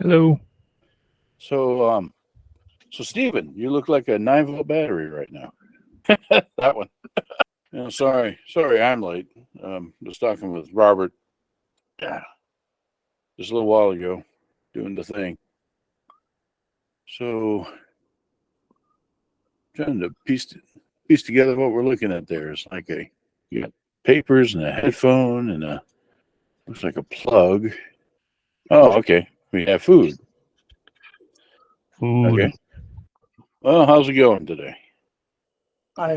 Hello. So Steven, you look like a 9-volt battery right now. That one. Sorry, I'm late. Was talking with Robert just a little while ago, doing the thing. So, trying to piece together what we're looking at there. It's like you got papers and a headphone and looks like a plug. Oh, okay. We have food. Food. Okay. Well, how's it going today? I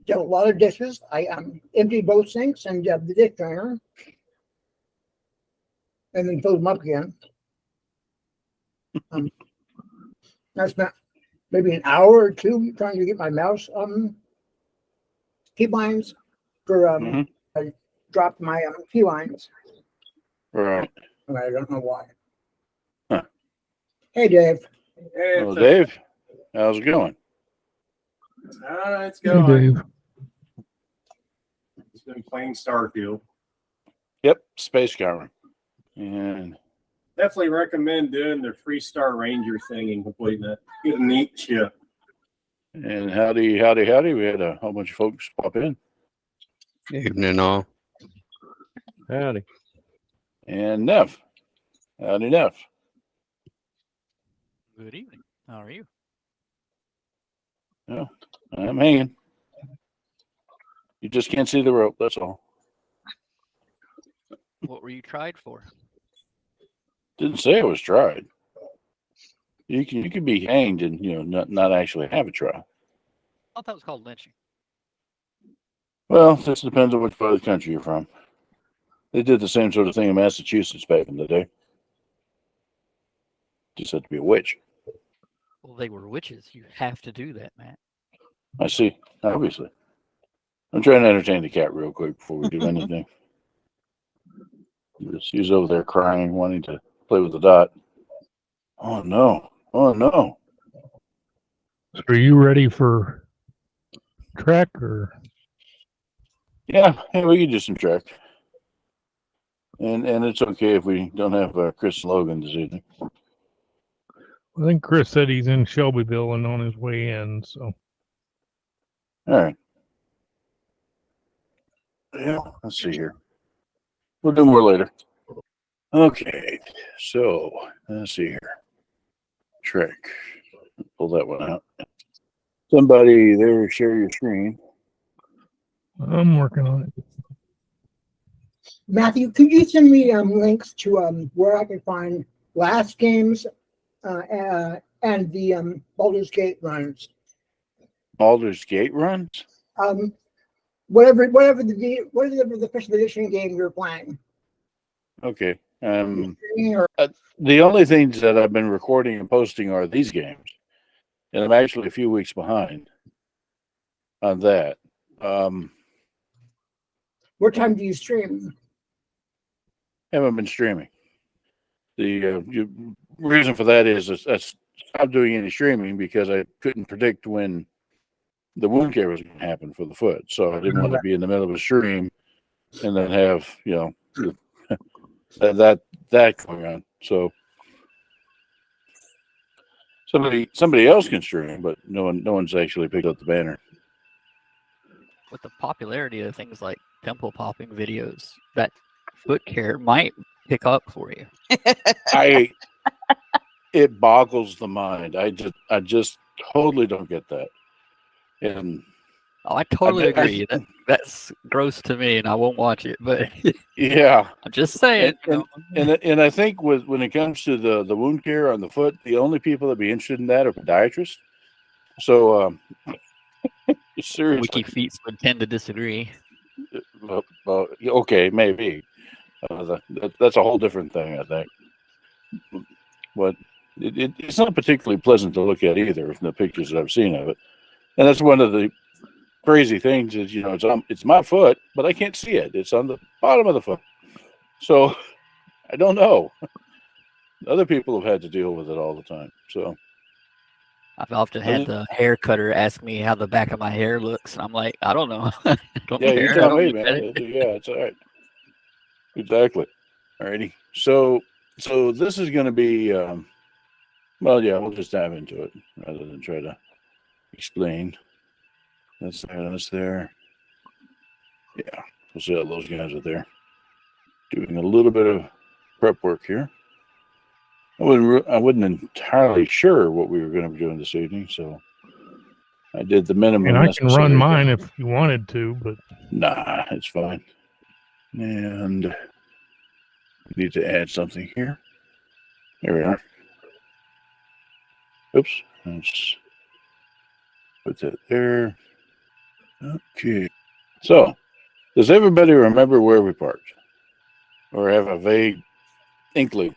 did a lot of dishes. I emptied both sinks and the dish drainer, and then filled them up again. I spent maybe an hour or two trying to get my mouse key lines for I dropped my key lines. Right. I don't know why. Huh. Hey, Dave. Hey, Well, Dave, how's it going? It's Hey, going. Dave. It's been playing Starfield. Yep, Space Government. And Definitely recommend doing the Freestar Ranger thing and completing it. Get a neat ship. And howdy. We had a whole bunch of folks pop in. Evening all. Howdy. And Neff. Howdy, Neff. Good evening. How are you? Yeah, I'm hanging. You just can't see the rope, that's all. What were you tried for? Didn't say it was tried. You can be hanged and not actually have a trial. I thought that was called lynching. Well, this depends on which part of the country you're from. They did the same sort of thing in Massachusetts back in the day. Just had to be a witch. Well, they were witches. You have to do that, Matt. I see, obviously. I'm trying to entertain the cat real quick before we do anything. He's over there crying, wanting to play with the dot. Oh no. So are you ready for track or? Yeah, we can do some track. And it's okay if we don't have Chris Logan this evening. I think Chris said he's in Shelbyville and on his way in. So. All right. Yeah, let's see here. We'll do more later. Okay, so let's see here. Trick. Pull that one out. Somebody there, share your screen. I'm working on it. Matthew, could you send me links to where I can find last games and the Baldur's Gate runs? Baldur's Gate runs? Whatever the first edition game you're playing. Okay. The only things that I've been recording and posting are these games, and I'm actually a few weeks behind on that. What time do you stream? Haven't been streaming. The reason for that is I stopped doing any streaming because I couldn't predict when the wound care was going to happen for the foot, so I didn't want to be in the middle of a stream and then have that going on. So somebody else can stream, but no one's actually picked up the banner. With the popularity of things like temple popping videos, that foot care might pick up for you. It boggles the mind. I just totally don't get that. And I totally agree. That's gross to me, and I won't watch it. But yeah, I'm just saying. And I think when it comes to the wound care on the foot, the only people that be interested in that are podiatrists. So seriously, Wiki Feet would tend to disagree. Well, okay, maybe. That's a whole different thing, I think. But it's not particularly pleasant to look at either, from the pictures that I've seen of it. And that's one of the crazy things is, it's my foot, but I can't see it. It's on the bottom of the foot. So I don't know. Other people have had to deal with it all the time. So I've often had the hair cutter ask me how the back of my hair looks, and I'm like, I don't know. Yeah, you tell me, man. Yeah, it's all right. Exactly. Alrighty. So So this is going to be, well, yeah, we'll just dive into it rather than try to explain. That's there. That's there. Yeah, we'll see how those guys are there. Doing a little bit of prep work here. I wasn't entirely sure what we were going to be doing this evening, so I did the minimum And I can run necessary. mine if you wanted to, but Nah, it's fine. And we need to add something here. There we are. Oops. Let's put that there. Okay. So, does everybody remember where we parked? Or have a vague inkling?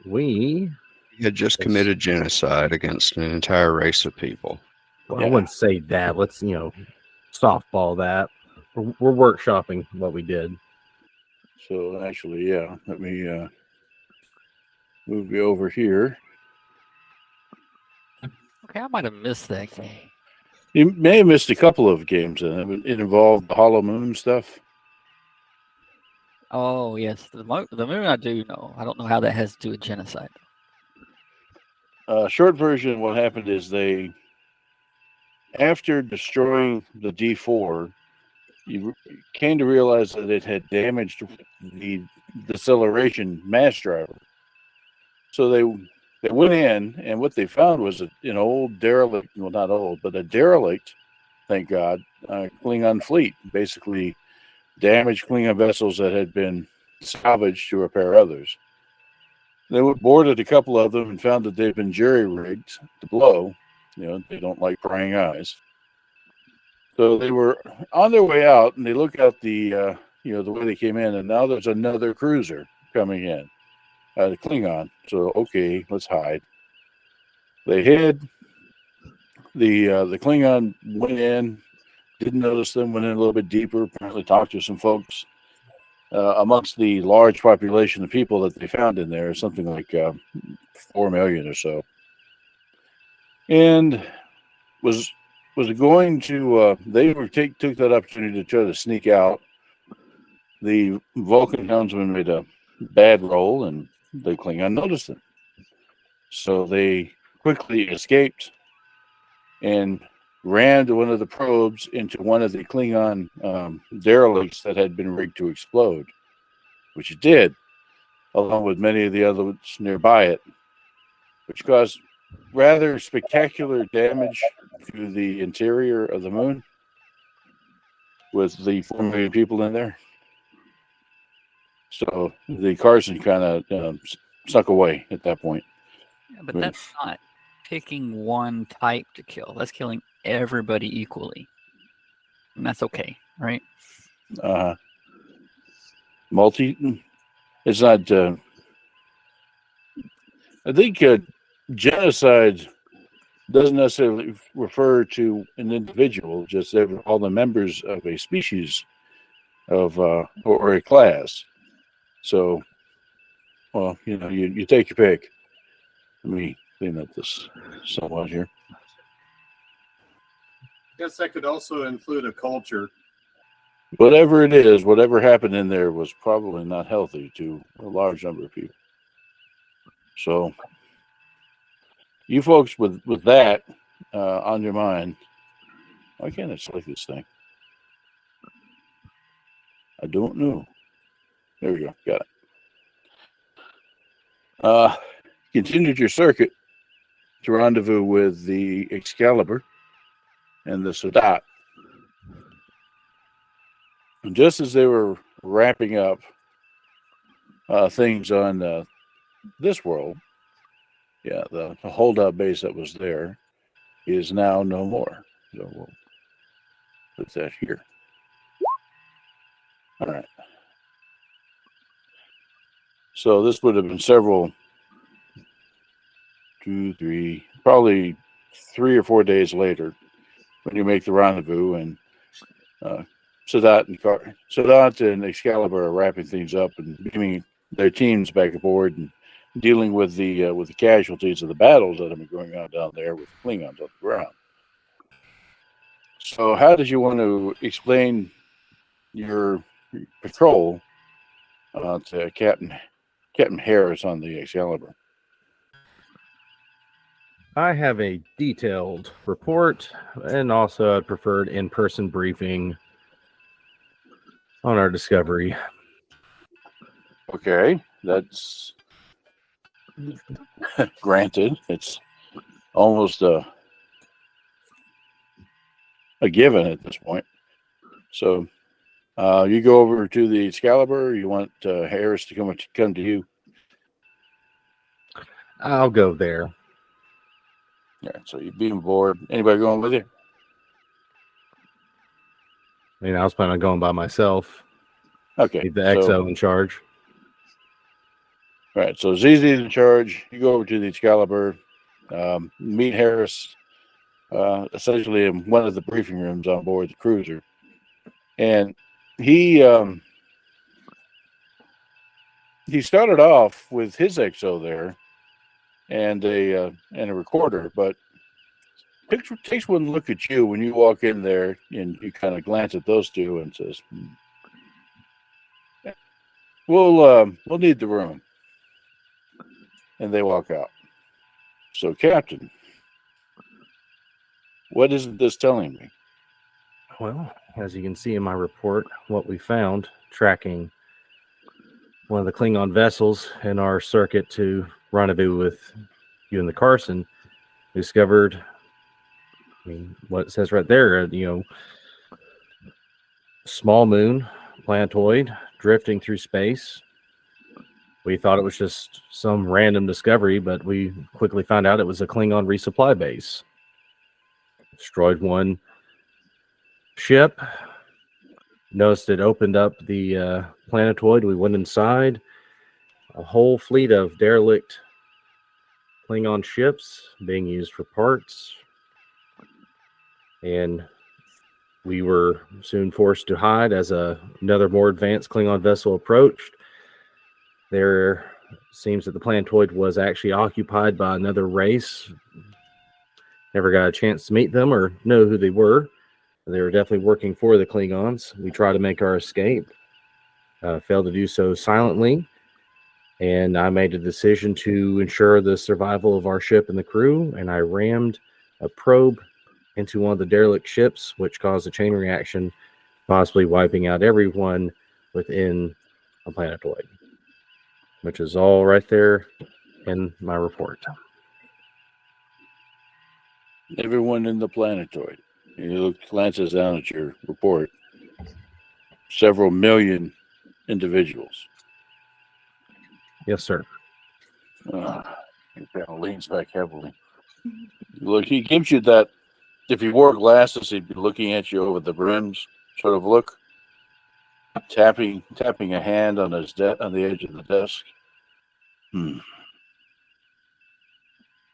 We, He had just committed genocide against an entire race of people. well, Yeah. I wouldn't say that. Let's, softball that. We're workshopping what we did. So, actually, yeah, let me move you over here. Okay, I might have missed that. You may have missed a couple of games in it. It involved the Hollow Moon stuff. Oh yes, the moon I do know. I don't know how that has to do with genocide. Short version, what happened is after destroying the D4, you came to realize that it had damaged the deceleration mass driver. So they went in, and what they found was an old derelict, well, not old, but a derelict, thank God, Klingon fleet, basically damaged Klingon vessels that had been salvaged to repair others. They boarded a couple of them and found that they'd been jury-rigged to blow. They don't like prying eyes. So they were on their way out, and they look out the way they came in, and now there's another cruiser coming in, the Klingon. So, okay, let's hide. They hid. The Klingon went in, didn't notice them, went in a little bit deeper, apparently talked to some folks. Amongst the large population of people that they found in there, something like 4 million or so. And was going to they took that opportunity to try to sneak out. The Vulcan helmsman made a bad roll, and the Klingon noticed it. So they quickly escaped and ran to one of the probes into one of the Klingon derelicts that had been rigged to explode, which it did, along with many of the others nearby it, which caused rather spectacular damage to the interior of the moon with the 4 million people in there. So the Carson kind of snuck away at that point. Yeah, but that's not picking one type to kill. That's killing everybody equally, and that's okay, right? It's not. I think genocide doesn't necessarily refer to an individual, just all the members of a species or a class. So, well, you take your pick. Let me clean up this somewhat here. Guess that could also include a culture. Whatever it is, whatever happened in there was probably not healthy to a large number of people. So, you folks with that on your mind, why can't I select this thing? I don't know. There we go. Got it. Continued your circuit to rendezvous with the Excalibur and the Sadat. And just as they were wrapping up things on this world, the holdout base that was there is now no more. So we'll put that here. All right. So this would have been probably 3 or 4 days later when you make the rendezvous, and Sadat and Excalibur are wrapping things up and beaming their teams back aboard and dealing with the casualties of the battles that have been going on down there with the Klingons on the ground. So how did you want to explain your patrol to Captain Captain Harris on the Excalibur? I have a detailed report and also a preferred in-person briefing on our discovery. Okay, that's granted. It's almost a given at this point. So you go over to the Excalibur. Or you want Harris to come to you? I'll go there. Yeah. So you beam aboard. Anybody going with you? I mean, I was planning on going by myself. Okay. Leave the so, XO in charge. All right. So ZZ's in charge. You go over to the Excalibur. Meet Harris. Essentially in one of the briefing rooms on board the cruiser, and he started off with his XO there and a recorder, but takes one look at you when you walk in there, and you kind of glance at those two and says, "We'll need the room," and they walk out. So, Captain, what is this telling me? Well, as you can see in my report, what we found tracking one of the Klingon vessels in our circuit to rendezvous with you and the Carson, discovered, I mean, what it says right there, small moon, planetoid, drifting through space. We thought it was just some random discovery, but we quickly found out it was a Klingon resupply base. Destroyed one ship. Noticed it opened up the planetoid. We went inside. A whole fleet of derelict Klingon ships being used for parts. And we were soon forced to hide as another more advanced Klingon vessel approached. There seems that the planetoid was actually occupied by another race. Never got a chance to meet them or know who they were. They were definitely working for the Klingons. We tried to make our escape. Failed to do so silently. And I made a decision to ensure the survival of our ship and the crew. And I rammed a probe into one of the derelict ships, which caused a chain reaction, possibly wiping out everyone within a planetoid, which is all right there in my report. Everyone in the planetoid. You glances down at your report. Several million individuals. Yes, sir. He kind of leans back heavily. Look, he gives you that. If he wore glasses, he'd be looking at you over the brims, sort of look, tapping a hand on his on the edge of the desk.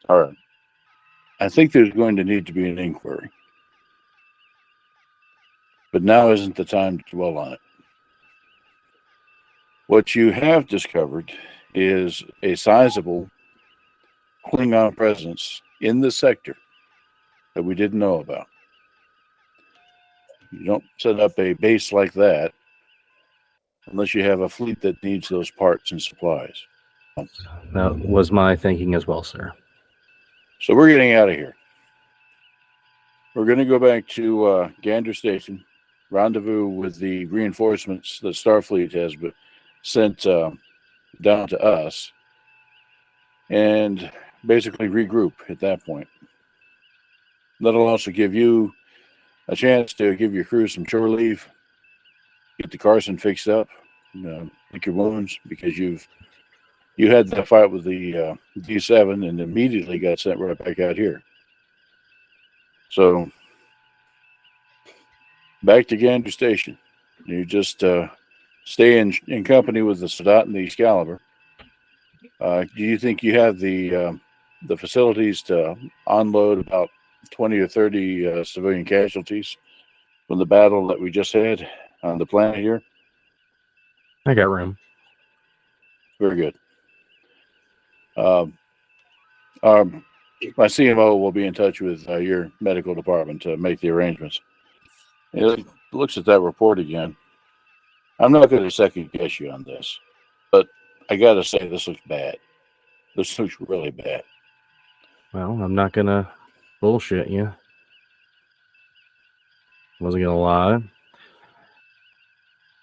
All right. I think there's going to need to be an inquiry. But now isn't the time to dwell on it. What you have discovered is a sizable Klingon presence in the sector that we didn't know about. You don't set up a base like that unless you have a fleet that needs those parts and supplies. That was my thinking as well, sir. So we're getting out of here. We're going to go back to Gander Station, rendezvous with the reinforcements that Starfleet has sent down to us, and basically regroup at that point. That'll also give you a chance to give your crew some shore leave, get the Carson fixed up, lick your wounds, because you had that fight with the D7 and immediately got sent right back out here. So back to Gander Station. You just stay in company with the Sadat and the Excalibur. Do you think you have the facilities to unload about 20 or 30 civilian casualties from the battle that we just had on the planet here? I got room. Very good. My CMO will be in touch with your medical department to make the arrangements. He looks at that report again. I'm not going to second guess you on this, but I gotta say, this looks bad. This looks really bad. Well, I'm not gonna bullshit you. Wasn't gonna lie.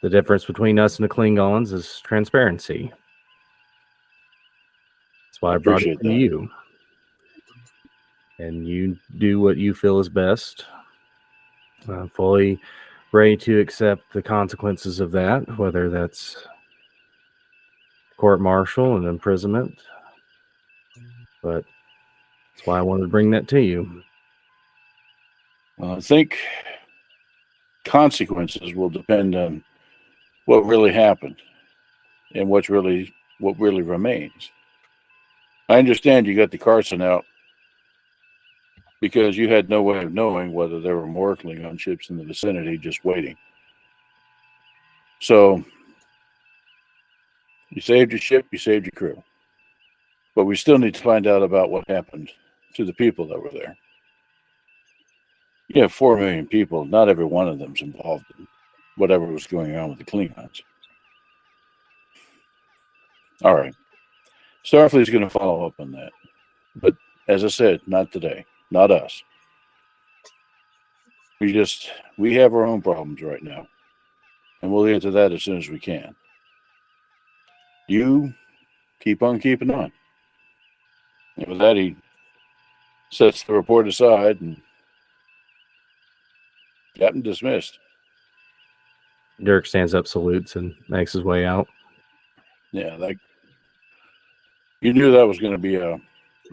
The difference between us and the Klingons is transparency. That's why I brought it appreciate to that. you. And you do what you feel is best. I'm fully ready to accept the consequences of that, whether that's court-martial and imprisonment. But that's why I wanted to bring that to you. I think consequences will depend on what really happened and what really remains. I understand you got the Carson out because you had no way of knowing whether there were more Klingon ships in the vicinity just waiting. So you saved your ship, you saved your crew. But we still need to find out about what happened to the people that were there. You have 4 million people. Not every one of them's involved in whatever was going on with the Klingons. All right. Starfleet's going to follow up on that. But as I said, not today. Not us. We have our own problems right now. And we'll get to that as soon as we can. You keep on keeping on. And with that, he sets the report aside and Captain dismissed. Dirk stands up, salutes, and makes his way out. Yeah, you knew that was going to be a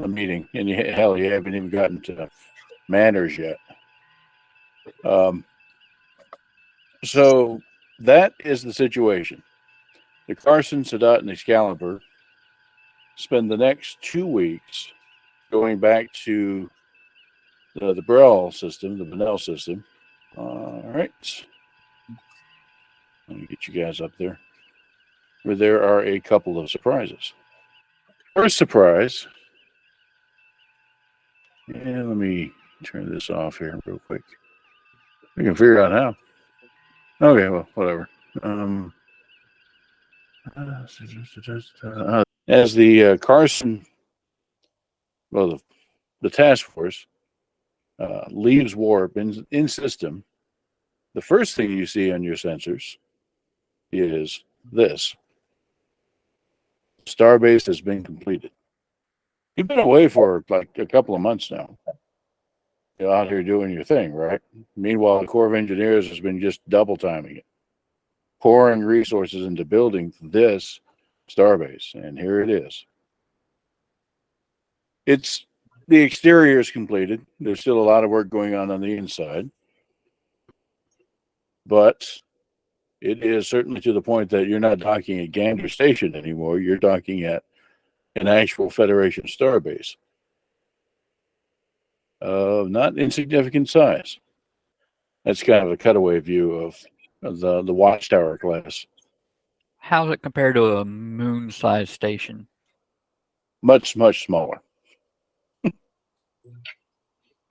meeting, and you haven't even gotten to manners yet. So that is the situation. The Carson, Sadat, and Excalibur spend the next 2 weeks going back to the Brel system, the Benel system. All right. Let me get you guys up there. Where there are a couple of surprises. First surprise. And let me turn this off here real quick. We can figure out how. Okay, well, whatever. As the Carson, well, the task force leaves warp in system, the first thing you see on your sensors is this. Starbase has been completed. You've been away for like a couple of months now. You're out here doing your thing, right? Meanwhile, the Corps of Engineers has been just double timing it, pouring resources into building this Starbase, and here it is. The exterior is completed. There's still a lot of work going on the inside, but it is certainly to the point that you're not docking at Gander Station anymore. You're docking at an actual Federation Starbase of not insignificant size. That's kind of a cutaway view of the Watchtower class. How's it compared to a moon-sized station? Much, much smaller.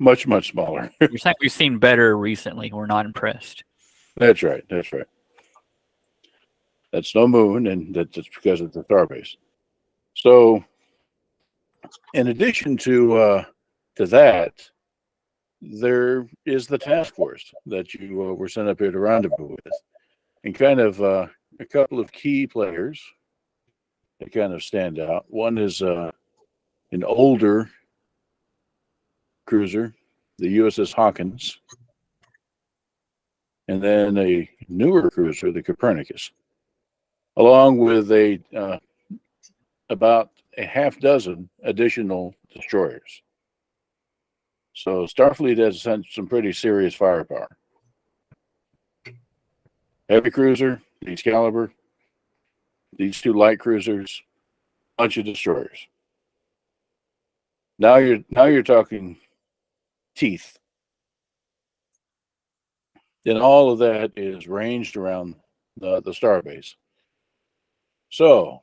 Much, much smaller. You're saying we've seen better recently. We're not impressed. That's right. That's right. That's no moon, and that's because it's a Starbase. So, in addition to that, there is the task force that you were sent up here to rendezvous with, and kind of a couple of key players that kind of stand out. One is an older cruiser, the USS Hawkins, and then a newer cruiser, the Copernicus, along with about a half dozen additional destroyers. So Starfleet has sent some pretty serious firepower. Heavy cruiser, the Excalibur, these 2 light cruisers, bunch of destroyers. Now you're talking teeth. And all of that is ranged around the Starbase. So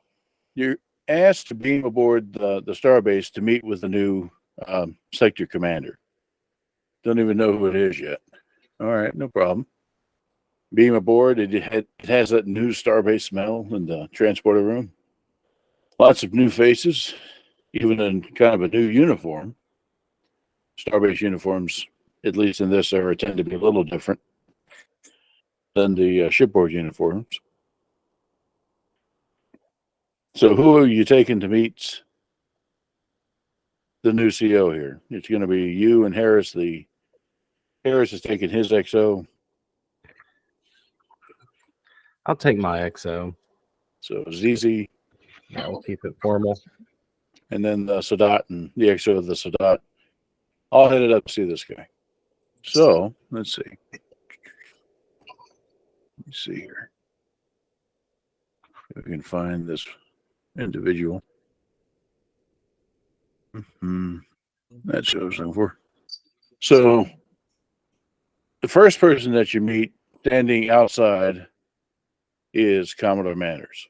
you're asked to beam aboard the Starbase to meet with the new sector commander. Don't even know who it is yet. All right, no problem. Beam aboard. It has that new Starbase smell in the transporter room. Lots of new faces, even in kind of a new uniform. Starbase uniforms, at least in this era, tend to be a little different than the shipboard uniforms. So who are you taking to meet the new CO here? It's going to be you and Harris. Harris is taking his XO. I'll take my XO. So ZZ, Yeah, we'll keep it formal. and then the Sadat and the XO of the Sadat. All headed up to see this guy. So let's see. Let's see here. If we can find this individual. That's what I was looking for. So the first person that you meet standing outside is Commodore Manners.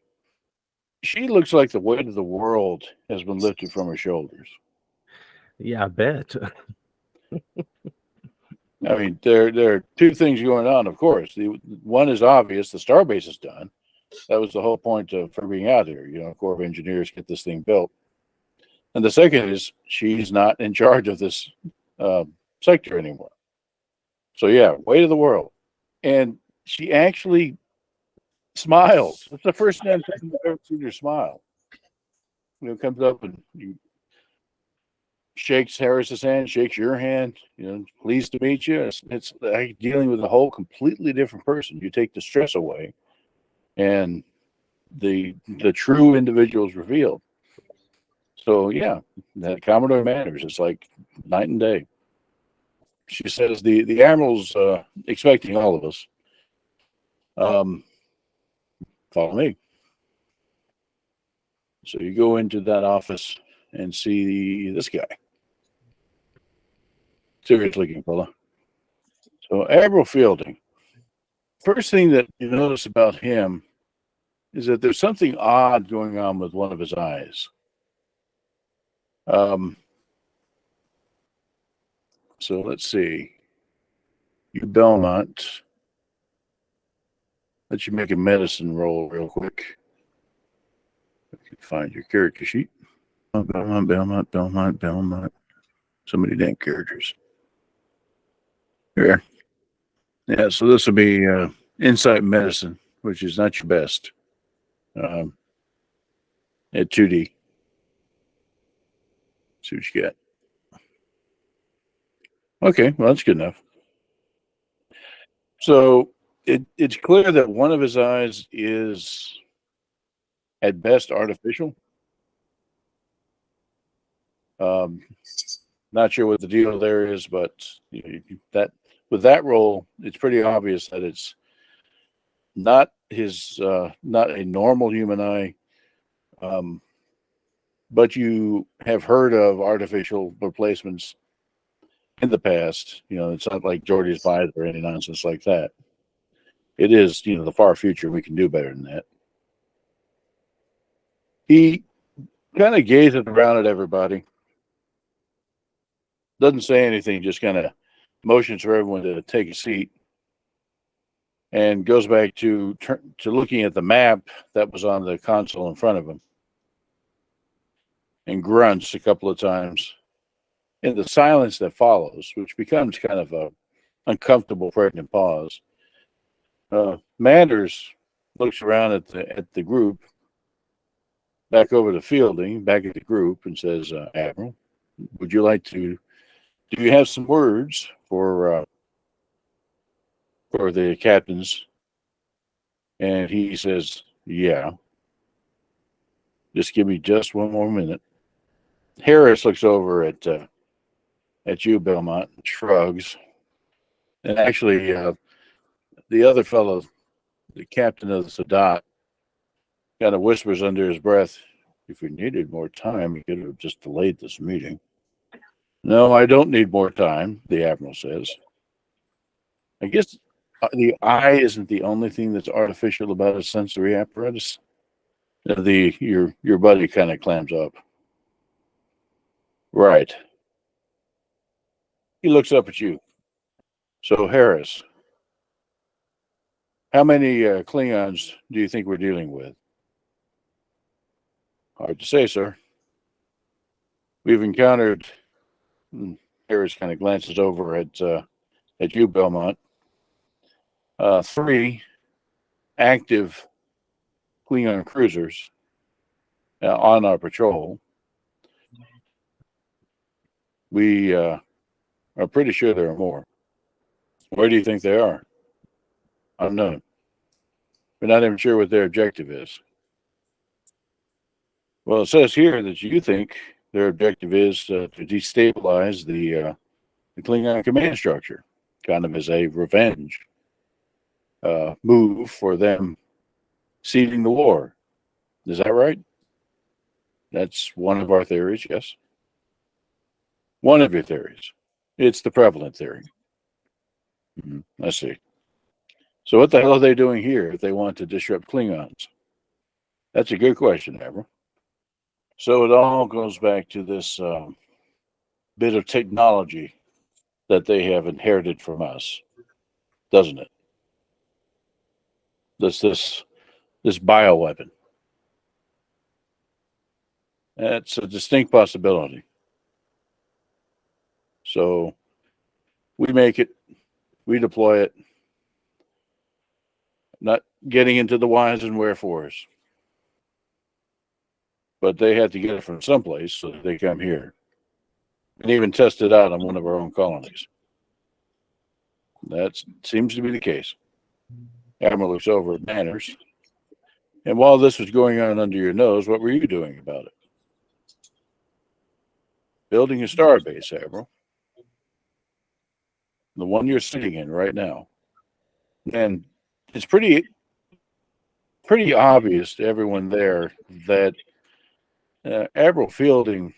She looks like the weight of the world has been lifted from her shoulders. Yeah, I bet. I mean, there are two things going on, of course. The one is obvious, the Starbase is done. That was the whole point of her being out here. Corps of Engineers get this thing built. And the second is she's not in charge of this sector anymore. So yeah, weight of the world. And she actually smiles. That's the first time I've ever seen her smile. Comes up and shakes Harris's hand, shakes your hand. Pleased to meet you. It's like dealing with a whole completely different person. You take the stress away, and the true individual is revealed. So yeah, that Commodore Manners is like night and day. She says the Admiral's expecting all of us. Follow me. So you go into that office and see this guy. Serious looking fella. So Admiral Fielding. First thing that you notice about him is that there's something odd going on with one of his eyes. So let's see. You Belmont. Let you make a medicine roll real quick. Find your character sheet. Belmont. So many damn characters. Here. Yeah, so this will be insight medicine, which is not your best. At 2D. See what you got. Okay, well, that's good enough. So it's clear that one of his eyes is at best artificial. Not sure what the deal there is, but that with that role, it's pretty obvious that it's not not a normal human eye. But you have heard of artificial replacements in the past. It's not like Geordie's Bias or any nonsense like that. It is, the far future. We can do better than that. He kind of gazes around at everybody. Doesn't say anything, just kind of motions for everyone to take a seat, and goes back to looking at the map that was on the console in front of him, and grunts a couple of times. In the silence that follows, which becomes kind of a uncomfortable, pregnant pause, Manders looks around at the group, back over to Fielding, back at the group, and says, "Admiral, would you like to? Do you have some words for the captains?" And he says, "Yeah. Just give me just one more minute." Harris looks over at you, Belmont, and shrugs. And actually, the other fellow, the captain of the Sadat, kind of whispers under his breath, "If we needed more time, we could have just delayed this meeting." "No, I don't need more time," the Admiral says. I guess the eye isn't the only thing that's artificial about a sensory apparatus. Your buddy kind of clams up. Right. He looks up at you. "So, Harris, how many Klingons do you think we're dealing with?" Hard to say, sir. We've encountered, Harris kind of glances over at you, Belmont. 3 active Klingon cruisers on our patrol. We are pretty sure there are more. Where do you think they are? Unknown. We're not even sure what their objective is. Well, it says here that you think their objective is to destabilize the Klingon command structure, kind of as a revenge move for them ceding the war. Is that right? That's one of our theories, yes. One of your theories. It's the prevalent theory. I see. So what the hell are they doing here if they want to disrupt Klingons? That's a good question, Admiral. So it all goes back to this bit of technology that they have inherited from us, doesn't it? This bioweapon. That's a distinct possibility. So we make it, we deploy it, not getting into the whys and wherefores. But they had to get it from someplace, so they come here. And even test it out on one of our own colonies. That seems to be the case. Admiral looks over at Manners. And while this was going on under your nose, what were you doing about it? Building a starbase, Admiral. The one you're sitting in right now. And it's pretty obvious to everyone there that Admiral Fielding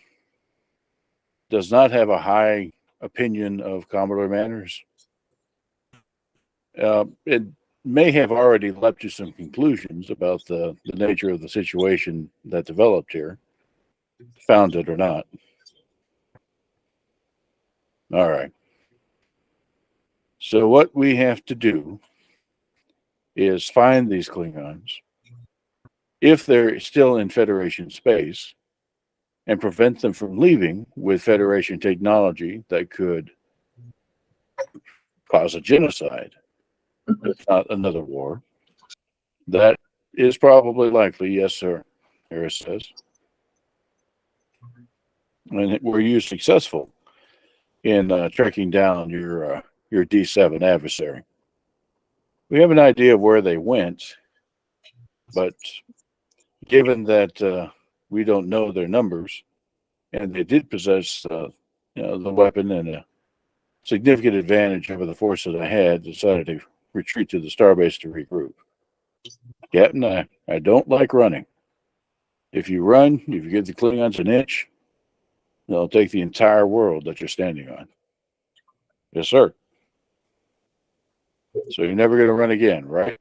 does not have a high opinion of Commodore Manners. It may have already led to some conclusions about the nature of the situation that developed here, founded or not. All right. So what we have to do is find these Klingons, if they're still in Federation space, and prevent them from leaving with Federation technology that could cause a genocide, if not another war. That is probably likely, yes, sir, Harris says. And were you successful in tracking down your D7 adversary? We have an idea of where they went, but given that we don't know their numbers, and they did possess the weapon and a significant advantage over the force that I had, decided to retreat to the starbase to regroup. Captain, I don't like running. If you run, if you give the Klingons an inch, they'll take the entire world that you're standing on. Yes, sir. So you're never going to run again, right?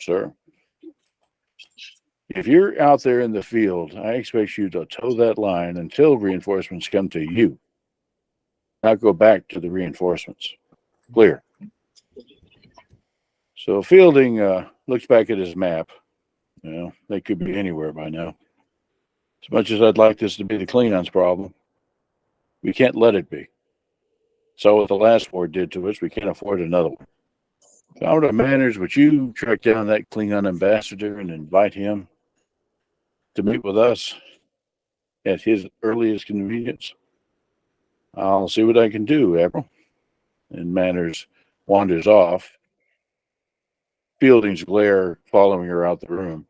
Sir. If you're out there in the field, I expect you to toe that line until reinforcements come to you. Not go back to the reinforcements. Clear. So Fielding looks back at his map. They could be anywhere by now. As much as I'd like this to be the Klingons' problem, we can't let it be. So what the last war did to us, we can't afford another one. Commodore Manners, would you track down that Klingon ambassador and invite him to meet with us at his earliest convenience? I'll see what I can do, Admiral. And Manners wanders off, Fielding's glare following her out the room.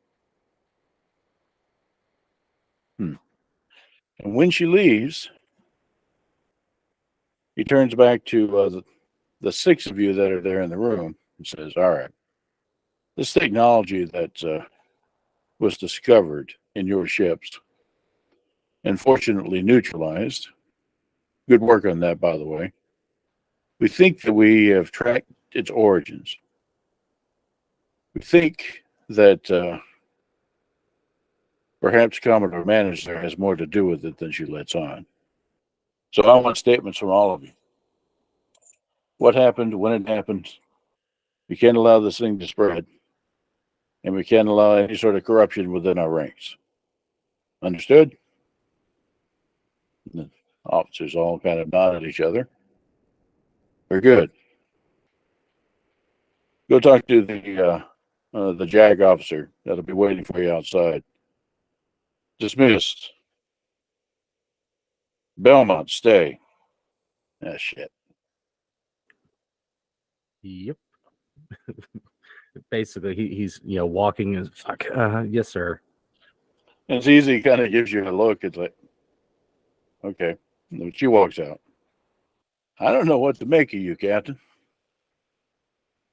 And when she leaves, he turns back to the 6 of you that are there in the room and says, all right, this technology that was discovered in your ships and fortunately neutralized, good work on that, by the way. We think that we have tracked its origins. We think that perhaps Commodore Manners there has more to do with it than she lets on. So I want statements from all of you. What happened, when it happened? We can't allow this thing to spread. and we can't allow any sort of corruption within our ranks. Understood? The officers all kind of nod at each other. We're good. Go talk to the JAG officer. That'll be waiting for you outside. Dismissed. Belmont, stay. Ah, shit. Yep. Basically, he's walking as fuck. Yes, sir. And it's easy. He kind of gives you a look. It's like, okay. And she walks out. I don't know what to make of you, Captain.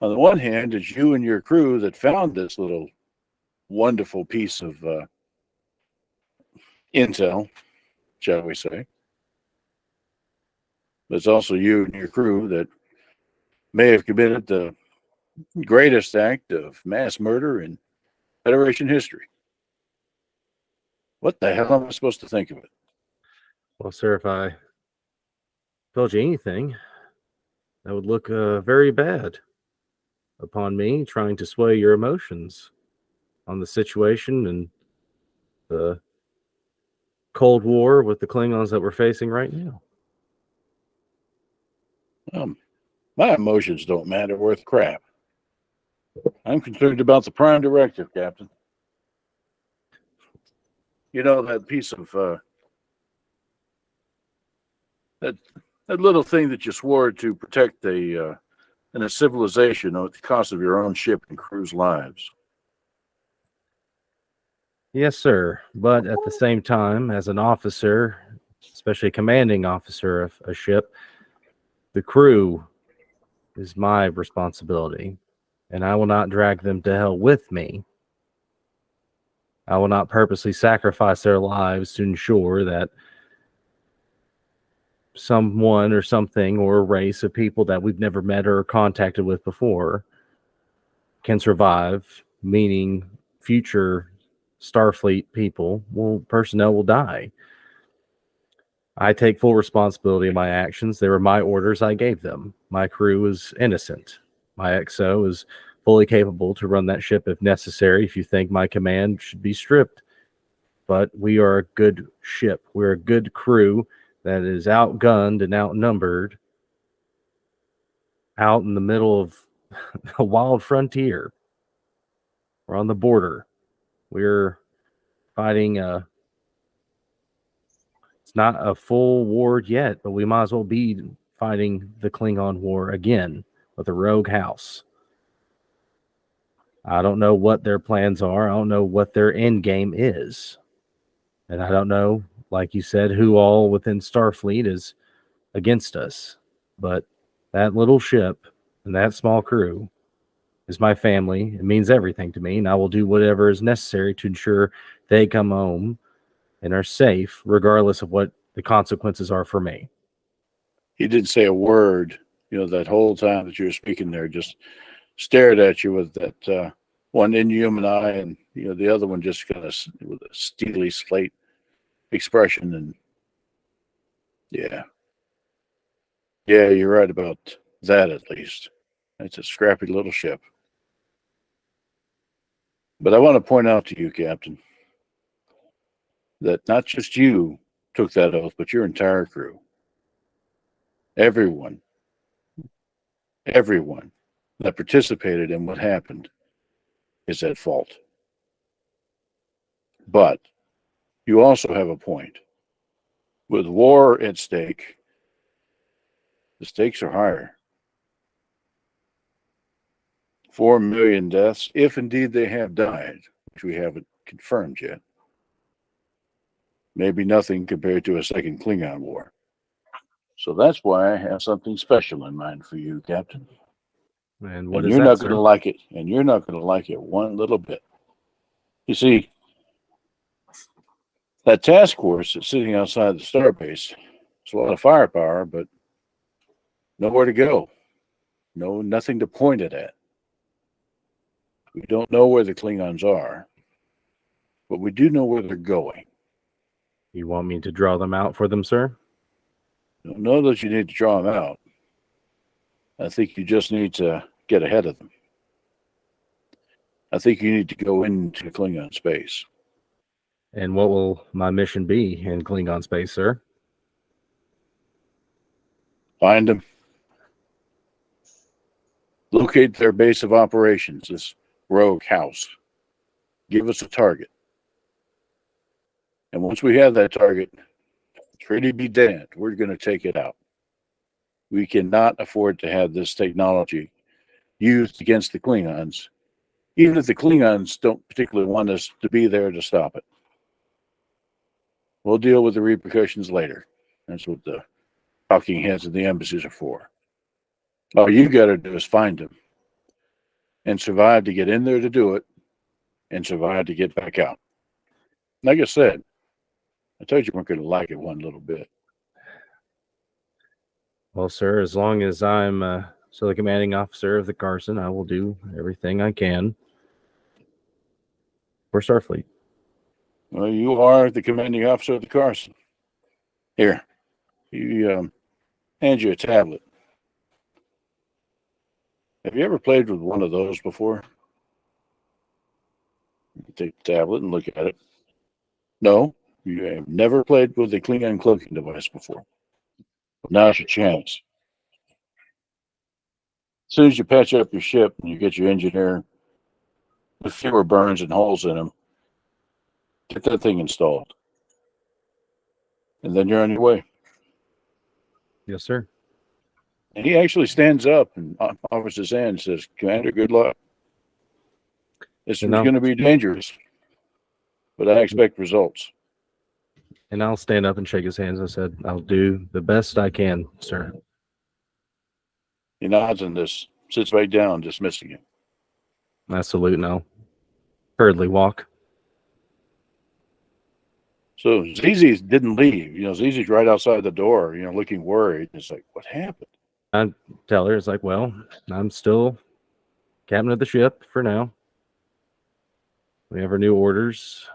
On the one hand, it's you and your crew that found this little wonderful piece of intel, shall we say. But it's also you and your crew that may have committed the greatest act of mass murder in Federation history. What the hell am I supposed to think of it? Well, sir, if I told you anything, that would look very bad upon me trying to sway your emotions on the situation and the Cold War with the Klingons that we're facing right now. My emotions don't matter worth crap. I'm concerned about the Prime Directive, Captain. You know, that piece of that little thing that you swore to protect in a civilization at the cost of your own ship and crew's lives. Yes, sir. But at the same time, as an officer, especially a commanding officer of a ship, the crew is my responsibility, and I will not drag them to hell with me. I will not purposely sacrifice their lives to ensure that someone or something or a race of people that we've never met or contacted with before can survive, meaning future Starfleet personnel will die. I take full responsibility of my actions. They were my orders. I gave them. My crew is innocent. My XO is fully capable to run that ship if necessary. If you think my command should be stripped, but we are a good ship. We're a good crew that is outgunned and outnumbered out in the middle of a wild frontier. We're on the border. We're fighting it's not a full war yet, but we might as well be fighting the Klingon War again with a rogue house. I don't know what their plans are. I don't know what their end game is. And I don't know, like you said, who all within Starfleet is against us. But that little ship and that small crew is my family. It means everything to me, and I will do whatever is necessary to ensure they come home and are safe, regardless of what the consequences are for me. He didn't say a word, that whole time that you were speaking there, just stared at you with that one inhuman eye, and, the other one just kind of with a steely slate expression. And yeah, you're right about that, at least. It's a scrappy little ship. But I want to point out to you, Captain, that not just you took that oath, but your entire crew. Everyone that participated in what happened is at fault. But you also have a point. With war at stake, the stakes are higher. 4 million deaths, if indeed they have died, which we haven't confirmed yet. Maybe nothing compared to a second Klingon war. So that's why I have something special in mind for you, Captain. And what And is you're that, not sir? going to like it. And you're not going to like it one little bit. You see, that task force that's sitting outside the Starbase, it's a lot of firepower, but nowhere to go. Nothing to point it at. We don't know where the Klingons are, but we do know where they're going. You want me to draw them out for them, sir? Don't know that you need to draw them out. I think you just need to get ahead of them. I think you need to go into Klingon space. And what will my mission be in Klingon space, sir? Find them. Locate their base of operations, this rogue house. Give us a target. And once we have that target, it's ready to be dead, we're going to take it out. We cannot afford to have this technology used against the Klingons, even if the Klingons don't particularly want us to be there to stop it. We'll deal with the repercussions later. That's what the talking heads of the embassies are for. All you got to do is find them and survive to get in there to do it and survive to get back out. Like I said, I told you weren't going to like it one little bit. Well, sir, as long as I'm still the commanding officer of the Carson, I will do everything I can for Starfleet. Well, you are the commanding officer of the Carson. Here, you hand you a tablet. Have you ever played with one of those before? You take the tablet and look at it. No, you have never played with a Klingon cloaking device before. Now's your chance. As soon as you patch up your ship and you get your engineer with fewer burns and holes in them, get that thing installed. And then you're on your way. Yes, sir. And he actually stands up and offers his hand and says, Commander, good luck. This is going to be dangerous, but I expect results. And I'll stand up and shake his hands. I said, I'll do the best I can, sir. He nods and just sits right down, dismissing him. I salute and I'll hurriedly walk. So ZZ didn't leave. ZZ's right outside the door, looking worried. It's like, what happened? I tell her, it's like, well, I'm still captain of the ship for now. We have our new orders.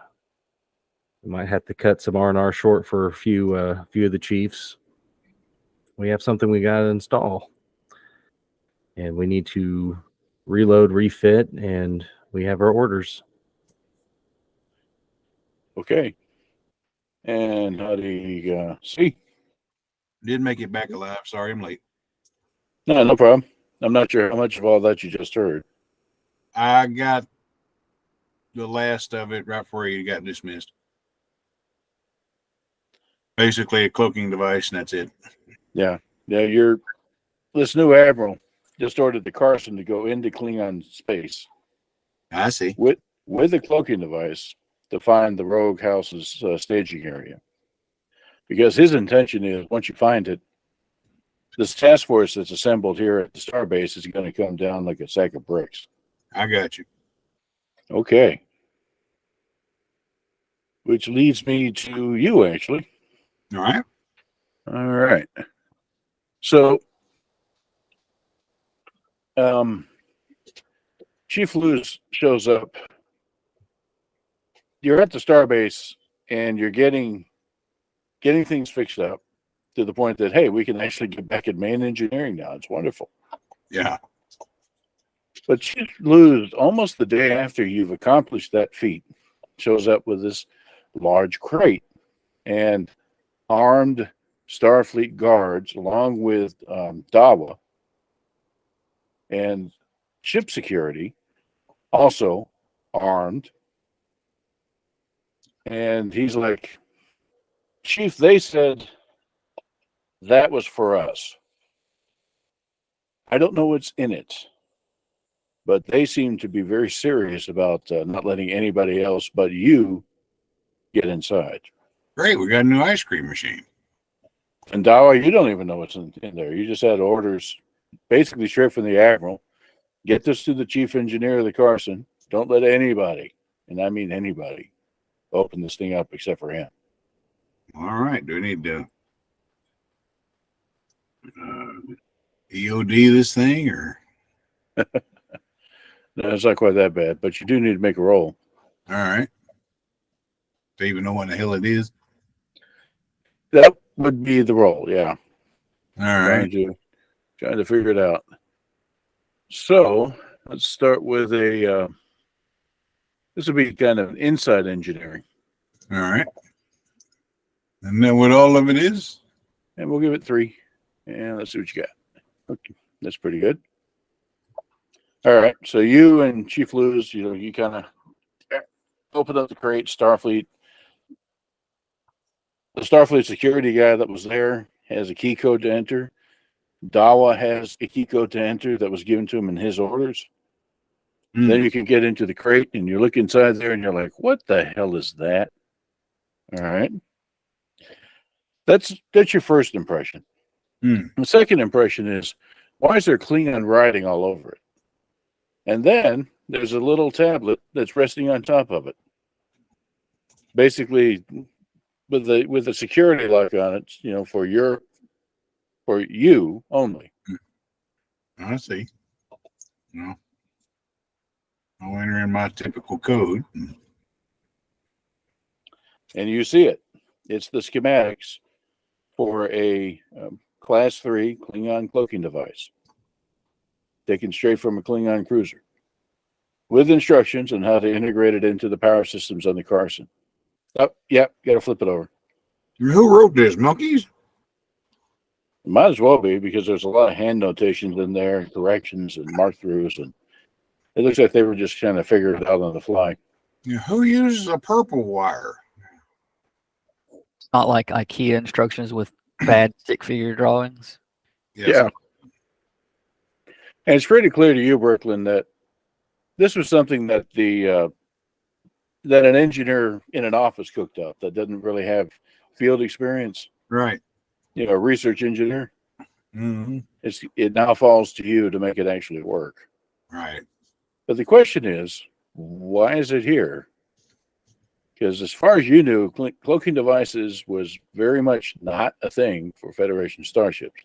We might have to cut some R&R short for a few of the chiefs. We have something we got to install. And we need to reload, refit, and we have our orders. Okay. And how do you see? Didn't make it back alive. Sorry, I'm late. No problem. I'm not sure how much of all that you just heard. I got the last of it right before you got dismissed. Basically a cloaking device, and that's it. Yeah. This new admiral just ordered the Carson to go into Klingon space. I see. With a cloaking device to find the rogue house's staging area. Because his intention is, once you find it, this task force that's assembled here at the Starbase is going to come down like a sack of bricks. I got you. Okay. Which leads me to you, actually. All right. All right. So, Chief Luz shows up. You're at the Starbase, and you're getting things fixed up to the point that, hey, we can actually get back at main engineering now. It's wonderful. Yeah. But Chief Luz, almost the day after you've accomplished that feat, shows up with this large crate and armed Starfleet guards, along with Dawa and ship security, also armed. And he's like, Chief, they said that was for us. I don't know what's in it, but they seem to be very serious about not letting anybody else but you get inside. Great. We got a new ice cream machine. And Dawa, you don't even know what's in there. You just had orders basically straight from the Admiral. Get this to the chief engineer of the Carson. Don't let anybody, and I mean anybody, open this thing up except for him. All right. Do we need to EOD this thing or? No, it's not quite that bad, but you do need to make a roll. All right. Do you even know what the hell it is? That would be the roll, yeah. All right. Trying to figure it out. So let's start with a This would be kind of inside engineering. All right. And then what all of it is? And we'll give it 3. And let's see what you got. Okay, that's pretty good. All right. So you and Chief Luz, you kind of open up the crate. Starfleet. The Starfleet security guy that was there has a key code to enter. Dawa has a key code to enter that was given to him in his orders. Then you can get into the crate and you look inside there and you're like, what the hell is that? All right. That's your first impression. The second impression is, why is there Klingon writing all over it? And then there's a little tablet that's resting on top of it. Basically, with the security lock on it, for you only. I see. No. I'll enter in my typical code. And you see it. It's the schematics for a Class 3 Klingon cloaking device, taken straight from a Klingon cruiser, with instructions on how to integrate it into the power systems on the Carson. Oh, yeah, got to flip it over. Who wrote this, monkeys? Might as well be, because there's a lot of hand notations in there, corrections and mark-throughs, and it looks like they were just trying to figure it out on the fly. Yeah, who uses a purple wire? It's not like IKEA instructions with bad stick figure drawings. Yes. Yeah. And it's pretty clear to you, Brooklyn, that this was something that that an engineer in an office cooked up that doesn't really have field experience. Right. A research engineer. Mm-hmm. It now falls to you to make it actually work. Right. But the question is, why is it here? Because as far as you knew, cloaking devices was very much not a thing for Federation starships.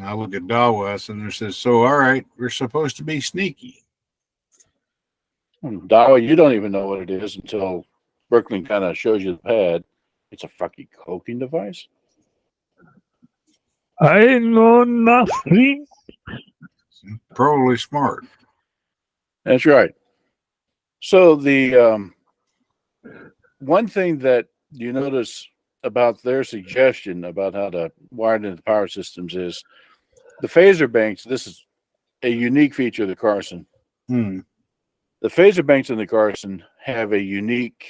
I look at Dawas and it says, so, all right, we're supposed to be sneaky. Dawa, you don't even know what it is until Brooklyn kind of shows you the pad. It's a fucking cloaking device. I know nothing. Probably smart. That's right. So the one thing that you notice about their suggestion about how to wire it into power systems is the phaser banks. This is a unique feature of the Carson. The phaser banks in the Carson have a unique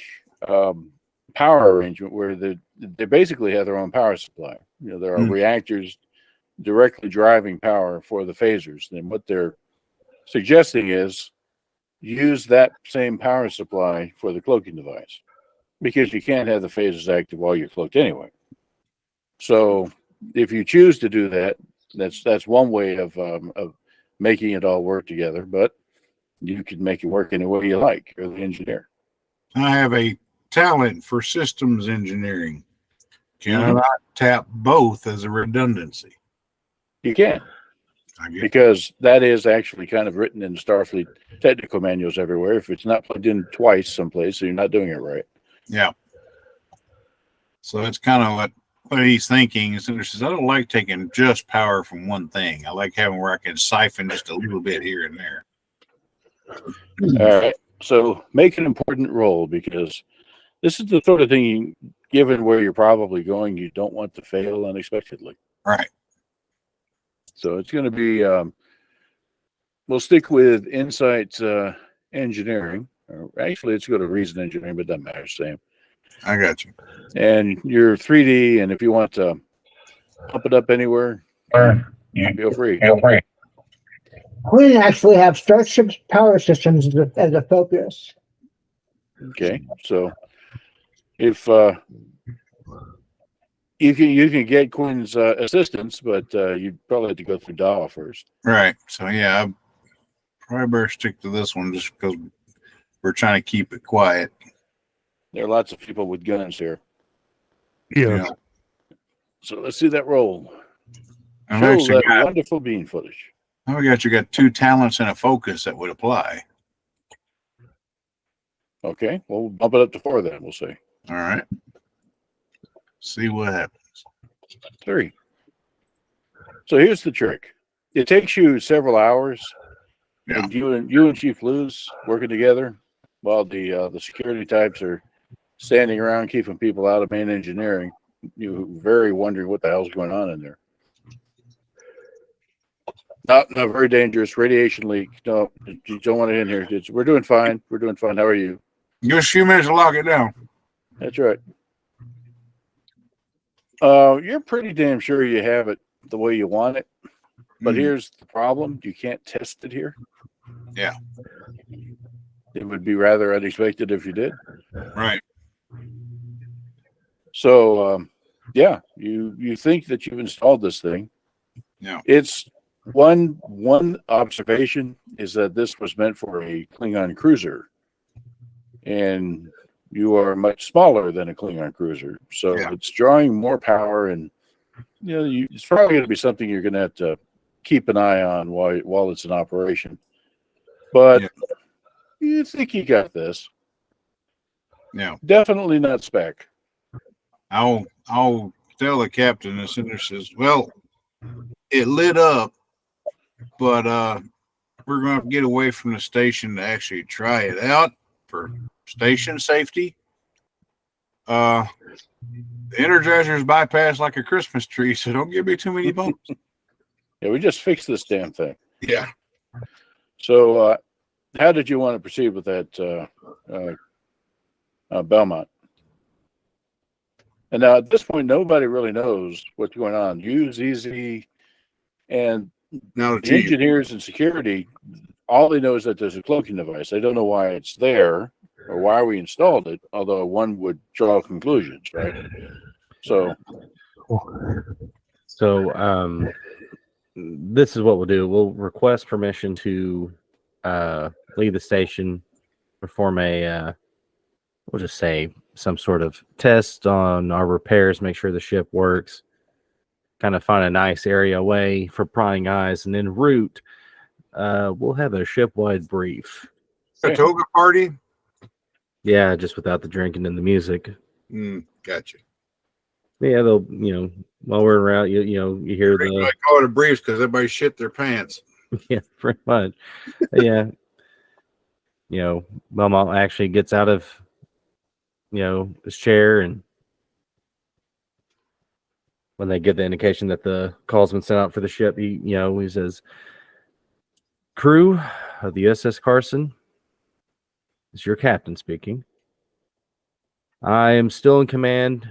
power arrangement where they basically have their own power supply. There are reactors directly driving power for the phasers. And what they're suggesting is use that same power supply for the cloaking device, because you can't have the phasers active while you're cloaked anyway. So if you choose to do that, that's one way of making it all work together. But you can make it work any way you like. You're the engineer. I have a talent for systems engineering. Can I not tap both as a redundancy? You can, because that is actually kind of written in the Starfleet technical manuals everywhere. If it's not plugged in twice someplace, so you're not doing it right. Yeah. So it's kind of what he's thinking. Is says, I don't like taking just power from one thing. I like having where I can siphon just a little bit here and there. All right. So make an important roll, because this is the sort of thing, given where you're probably going, you don't want to fail unexpectedly. Right. So it's going to be, we'll stick with insight engineering. Or actually, let's go to reason engineering, but it doesn't matter, Sam. I got you. And your 3D, and if you want to pump it up anywhere, feel free. We didn't actually have Starship's power systems as a focus. Okay, so if you can get Quinn's assistance, but you probably have to go through Dawa first. Right. So yeah, I probably better stick to this one just because we're trying to keep it quiet. There are lots of people with guns here. Yeah. So let's see that roll. I've Show actually that got, wonderful bean footage. you got 2 talents and a focus that would apply. Okay, well, we'll bump it up to 4 then, we'll see. All right. See what happens. 3. So here's the trick. It takes you several hours, Yeah. and you and Chief Luz working together, while the security types are standing around keeping people out of main engineering, you very wondering what the hell's going on in there. Not very dangerous. Radiation leak. No, you don't want it in here. We're doing fine. We're doing fine. How are you? Give us a few minutes to lock it down. That's right. You're pretty damn sure you have it the way you want it. But here's the problem. You can't test it here. Yeah. It would be rather unexpected if you did. Right. So, yeah, you think that you've installed this thing. Yeah. It's one observation is that this was meant for a Klingon cruiser. And you are much smaller than a Klingon cruiser. So it's drawing more power, and it's probably going to be something you're going to have to keep an eye on while it's in operation. But you think you got this. Yeah. Definitely not spec. I'll tell the captain as soon as says, well, it lit up, but we're going to get away from the station to actually try it out for station safety. The Energizer's bypassed like a Christmas tree, so don't give me too many bumps. Yeah, we just fixed this damn thing. Yeah. So, how did you want to proceed with that, Belmont? And now at this point, nobody really knows what's going on. You, ZZ, and Now the engineers and security, all they know is that there's a cloaking device. They don't know why it's there or why we installed it, although one would draw conclusions, right? So this is what we'll do. We'll request permission to leave the station, perform a, we'll just say some sort of test on our repairs, make sure the ship works, kind of find a nice area away for prying eyes, and en route, we'll have a ship-wide brief. A toga party? Yeah, just without the drinking and the music. Gotcha. Yeah, they'll, while we're around, you hear I call it a briefs because everybody shit their pants. Yeah, pretty much. Yeah. Belmont actually gets out of, his chair, and when they get the indication that the call's been sent out for the ship, he says, crew of the SS Carson, this is your captain speaking. I am still in command,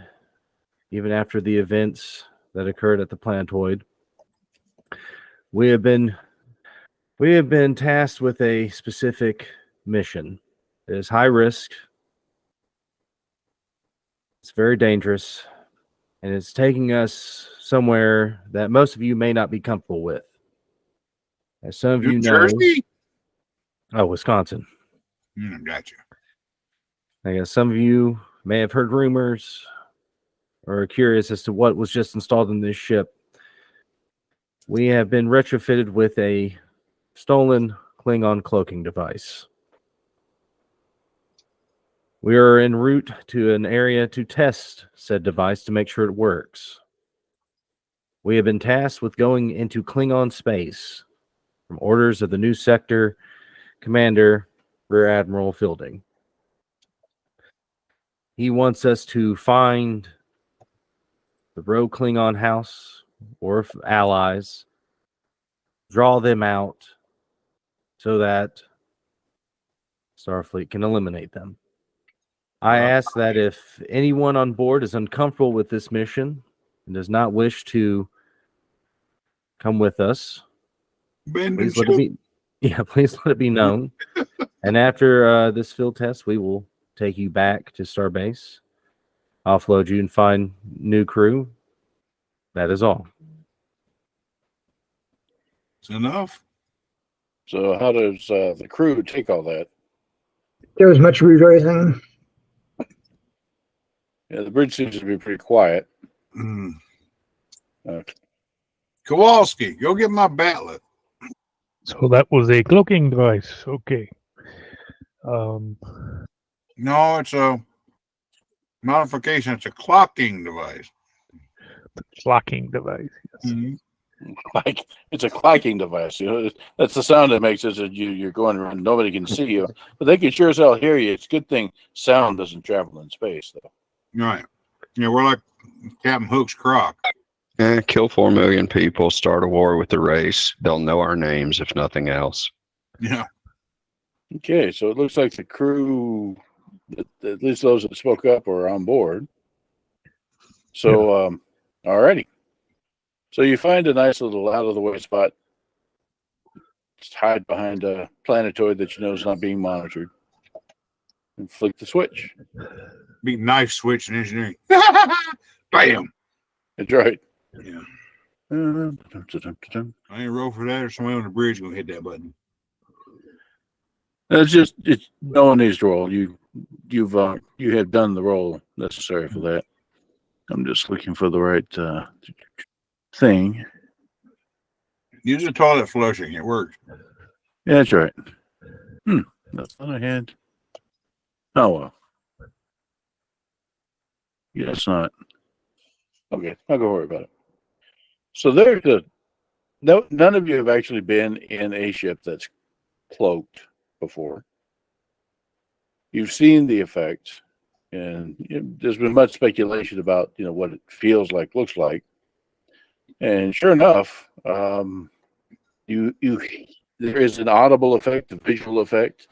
even after the events that occurred at the planetoid. We have been tasked with a specific mission. It is high risk. It's very dangerous, and it's taking us somewhere that most of you may not be comfortable with. As some of you know, Jersey? Oh, Wisconsin. Gotcha. I guess some of you may have heard rumors or are curious as to what was just installed in this ship. We have been retrofitted with a stolen Klingon cloaking device. We are en route to an area to test said device to make sure it works. We have been tasked with going into Klingon space from orders of the new sector commander, Rear Admiral Fielding. He wants us to find the rogue Klingon house or allies, draw them out so that Starfleet can eliminate them. I ask that if anyone on board is uncomfortable with this mission and does not wish to come with us, please let it be known. And after this field test, we will take you back to Starbase, offload you, and find new crew. That is all. It's enough. So how does the crew take all that? There was much rejoicing. Yeah, the bridge seems to be pretty quiet. Kowalski, go get my batlet. So that was a cloaking device. Okay. No, it's a modification. It's a clocking device. Clocking device. Yes. like it's a clacking device. You know, that's the sound it makes. Is that you're going around, nobody can see you, but they can sure as hell hear you. It's a good thing sound doesn't travel in space, though. Right. Yeah, we're like Captain Hook's croc. Kill 4 million people, start a war with the race. They'll know our names, if nothing else. Yeah. Okay, so it looks like the crew, at least those that spoke up, are on board. So, alrighty. So you find a nice little out-of-the-way spot. Just hide behind a planetoid that you know is not being monitored, and flick the switch. Big knife switch in engineering. Bam! That's right. Yeah. I I ain't roll for that, or somebody on the bridge gonna hit that button. It's no one needs to roll. You have done the roll necessary for that. I'm just looking for the right thing. Use the toilet flushing. It works. Yeah, that's right. That's what I had. Oh well. Guess not. Okay, I'll go worry about it. So none of you have actually been in a ship that's cloaked before. You've seen the effects, and there's been much speculation about what it feels like, looks like, and sure enough, there is an audible effect, a visual effect,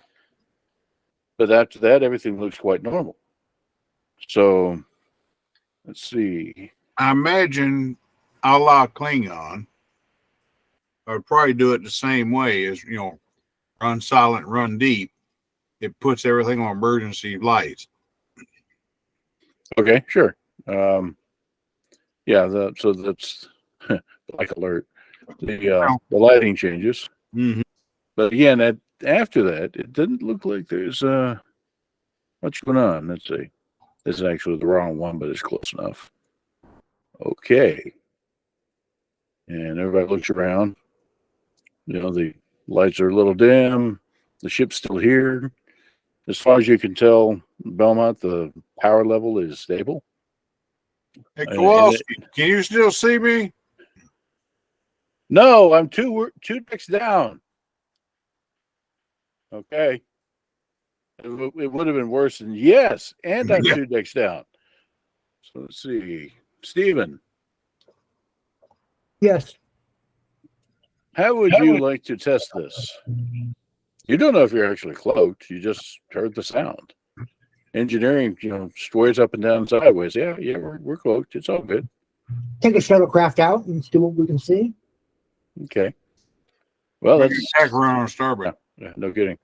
but after that, everything looks quite normal. So, let's see. I imagine a la Klingon, I would probably do it the same way as, run silent, run deep. It puts everything on emergency lights. Okay, sure. So that's like alert. The lighting changes, but again, after that, it didn't look like there's much going on. Let's see. This is actually the wrong one, but it's close enough. Okay, and everybody looks around. The lights are a little dim. The ship's still here. As far as you can tell, Belmont, the power level is stable. Hey, Kowalski, can you still see me? No, I'm two decks down. Okay. It would have been worse than yes, and I'm 2 decks down. So let's see. Stephen. Yes. How would you like to test this? You don't know if you're actually cloaked. You just heard the sound. Engineering, swears up and down sideways. Yeah, we're cloaked. It's all good. Take a shuttlecraft out and see what we can see. Okay. Well, that's attack run on starboard. Yeah, no kidding.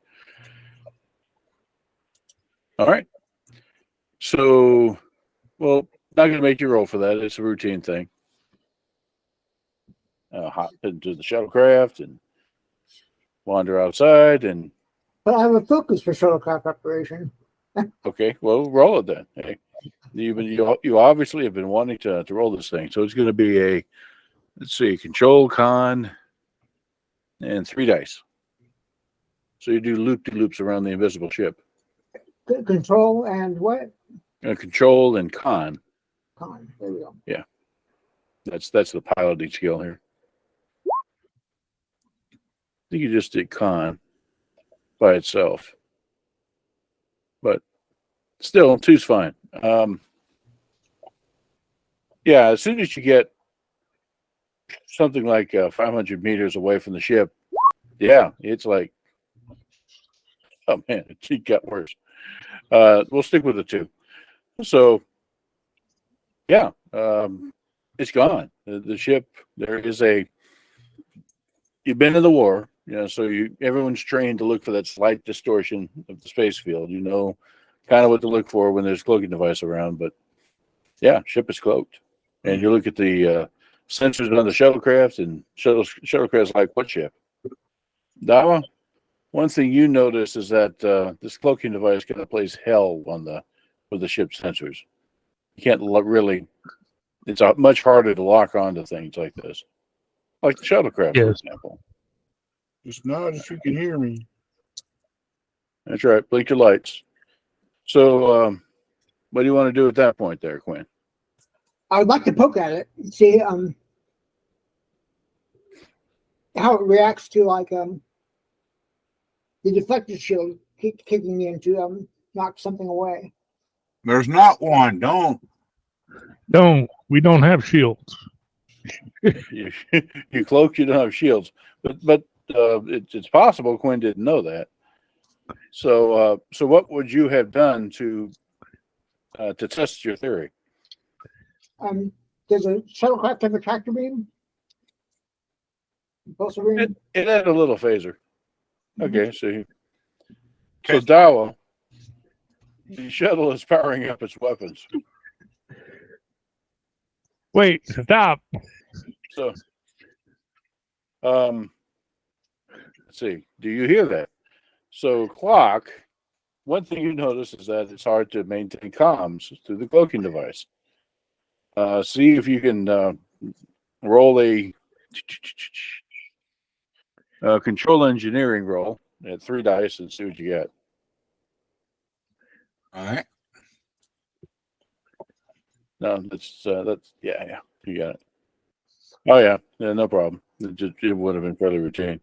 All right. So, not going to make you roll for that. It's a routine thing. Hop into the shuttlecraft and wander outside and. But I have a focus for shuttlecraft operation. Okay, well, roll it then. Hey, you obviously have been wanting to roll this thing, so it's going to be let's see, control, con, and 3 dice. So you do loop-de-loops around the invisible ship. Control and what? Control and con. Con. There we go. Yeah, that's the piloting skill here. I think you just did con by itself, but still, 2's fine. As soon as you get something like 500 meters away from the ship, it's like, oh man, it got worse. We'll stick with the 2. So, it's gone. The ship, there is you've been in the war, so everyone's trained to look for that slight distortion of the space field. Kind of what to look for when there's a cloaking device around, but ship is cloaked. And you look at the sensors on the shuttlecraft, and shuttlecraft's like, what ship? Dawa, one thing you notice is that this cloaking device kind of plays hell with the ship's sensors. You can't really, it's much harder to lock onto things like this. Like the shuttlecraft, for example. Just nod if you can hear me. That's right. Blink your lights. So, what do you want to do at that point there, Quinn? I would like to poke at it and see how it reacts to like the deflector shield kicking in to knock something away. There's not one. Don't. We don't have shields. You cloak, you don't have shields. But it's possible Quinn didn't know that. So what would you have done to test your theory? Does a shuttlecraft have a tractor beam? Impulsor beam? It had a little phaser. Okay, so Okay. Dawa, the shuttle is powering up its weapons. Wait, stop. So, let's see. Do you hear that? So, clock. One thing you notice is that it's hard to maintain comms through the cloaking device. See if you can roll a control engineering roll at 3 dice and see what you get. All right. No, that's yeah, you got it. Oh yeah, no problem. It would have been fairly routine.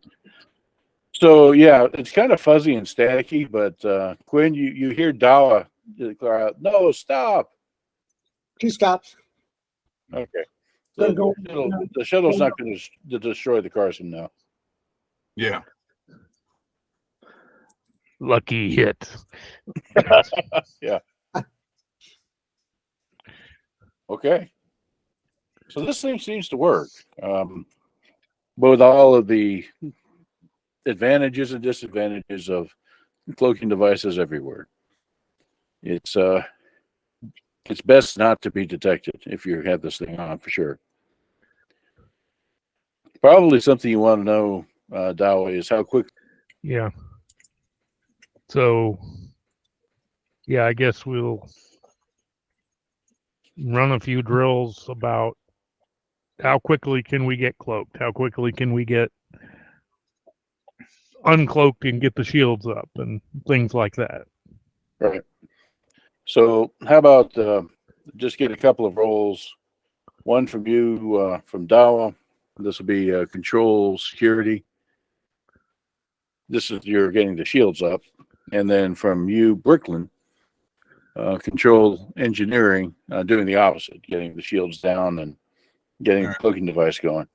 So yeah, it's kind of fuzzy and staticky, but Quinn, you hear Dawa cry out, "No, stop!" 2 stops. Okay, so the shuttle's not going to destroy the Carson now. Yeah. Lucky hit. Yeah. Okay. So this thing seems to work. With all of the advantages and disadvantages of cloaking devices everywhere. It's best not to be detected if you have this thing on for sure. Probably something you want to know, Dawa, is how quick. Yeah. So, yeah, I guess we'll run a few drills about how quickly can we get cloaked? How quickly can we get uncloaked and get the shields up and things like that. Right. So how about just get a couple of rolls, one from you, from Dawa. This will be control security. This is you're getting the shields up. And then from you, Bricklin, control engineering, doing the opposite, getting the shields down and getting the cloaking device going.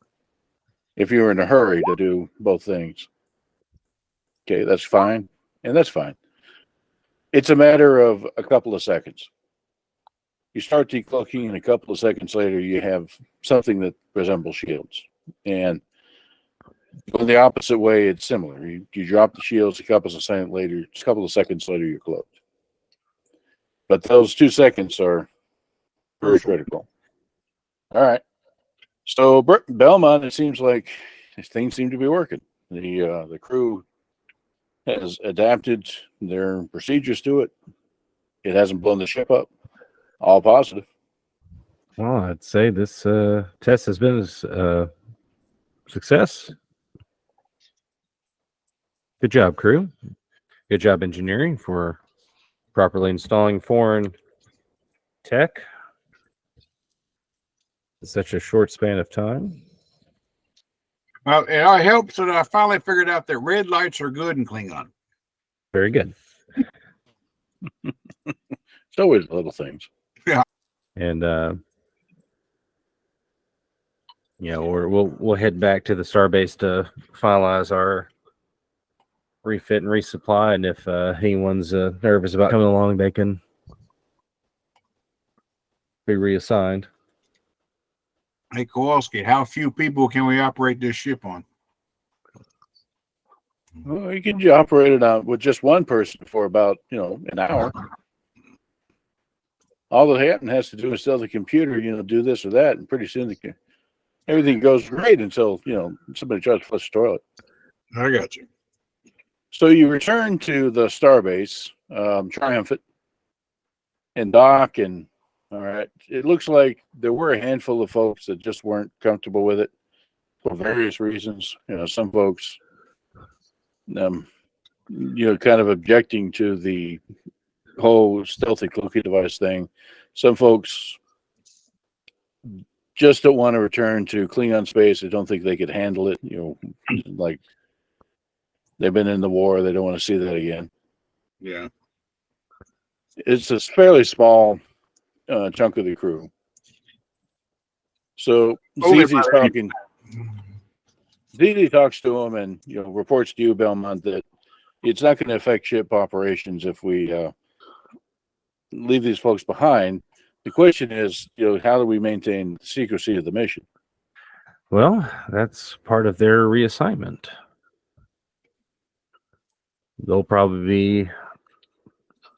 If you're in a hurry to do both things. Okay, that's fine. And that's fine. It's a matter of a couple of seconds. You start decloaking, and a couple of seconds later, you have something that resembles shields. And going the opposite way, it's similar. You drop the shields, a couple of seconds later, you're cloaked. But those 2 seconds are very critical. All right. So Belmont, it seems like things seem to be working. The crew has adapted their procedures to it. It hasn't blown the ship up. All positive. Well, I'd say this test has been a success. Good job, crew. Good job, engineering, for properly installing foreign tech in such a short span of time. Well, it helps that I finally figured out that red lights are good in Klingon. Very good. It's always little things. And we'll head back to the Starbase to finalize our refit and resupply. And if anyone's nervous about coming along, they can be reassigned. Hey, Kowalski, how few people can we operate this ship on? Well, you can operate it out with just one person for about, an hour. All that Hatton has to do is tell the computer, do this or that, and pretty soon everything goes great until, somebody tries to flush the toilet. I got you. So you return to the Starbase, triumphant, and dock, and all right. It looks like there were a handful of folks that just weren't comfortable with it for various reasons. Some folks, kind of objecting to the whole stealthy cloaking device thing. Some folks just don't want to return to Klingon space. They don't think they could handle it. Like they've been in the war. They don't want to see that again. Yeah. It's a fairly small chunk of the crew. So ZZ's talking. ZZ talks to him and reports to you, Belmont, that it's not going to affect ship operations if we leave these folks behind. The question is, how do we maintain the secrecy of the mission? Well, that's part of their reassignment. They'll probably be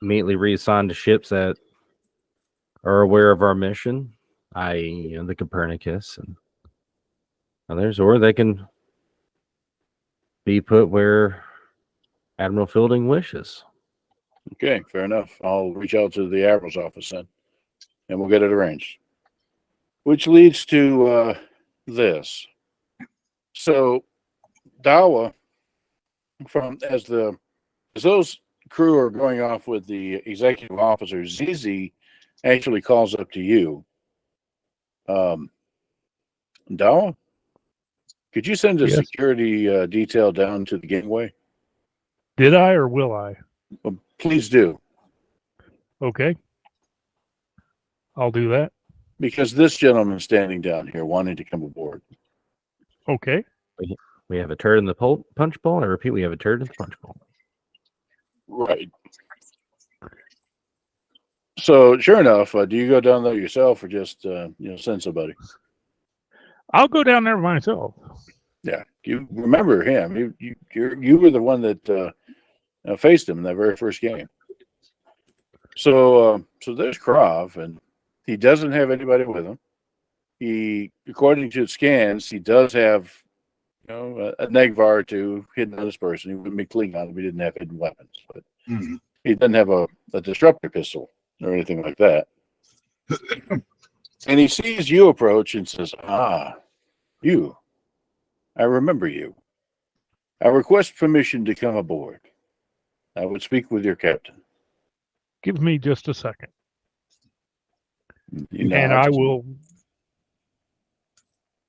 immediately reassigned to ships that are aware of our mission, i.e., the Copernicus and others, or they can be put where Admiral Fielding wishes. Okay, fair enough. I'll reach out to the Admiral's office then, and we'll get it arranged. Which leads to this. So, Dawa, as those crew are going off with the executive officer, ZZ actually calls up to you. Dawa, could you send a Yes. security detail down to the gateway? Did I or will I? Well, please do, Okay. I'll do that. because this gentleman's standing down here wanting to come aboard. Okay. We have a turd in the punch bowl. I repeat, we have a turd in the punch bowl. Right. So, sure enough, do you go down there yourself or just send somebody? I'll go down there myself. Yeah, you remember him. You were the one that faced him in that very first game. So there's Krav, and he doesn't have anybody with him. He, according to scans, he does have a Negvar or two hidden on this person. He wouldn't be Klingon if he didn't have hidden weapons, but he doesn't have a disruptor pistol or anything like that. And he sees you approach and says, you. I remember you. I request permission to come aboard. I would speak with your captain. Give me just a second. You And nods. I will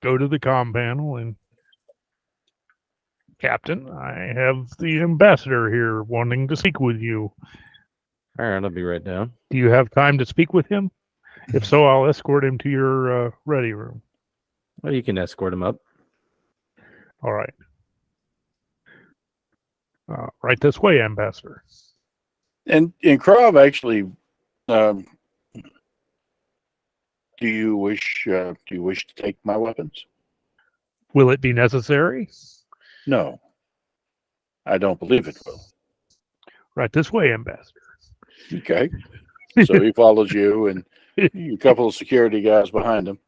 go to the comm panel and Captain, I have the ambassador here wanting to speak with you. All right, I'll be right down. Do you have time to speak with him? If so, I'll escort him to your ready room. Well, you can escort him up. All right. Right this way, Ambassador. And Krav actually, do you wish to take my weapons? Will it be necessary? No, I don't believe it will. Right this way, Ambassador. Okay. So he follows you and a couple of security guys behind him.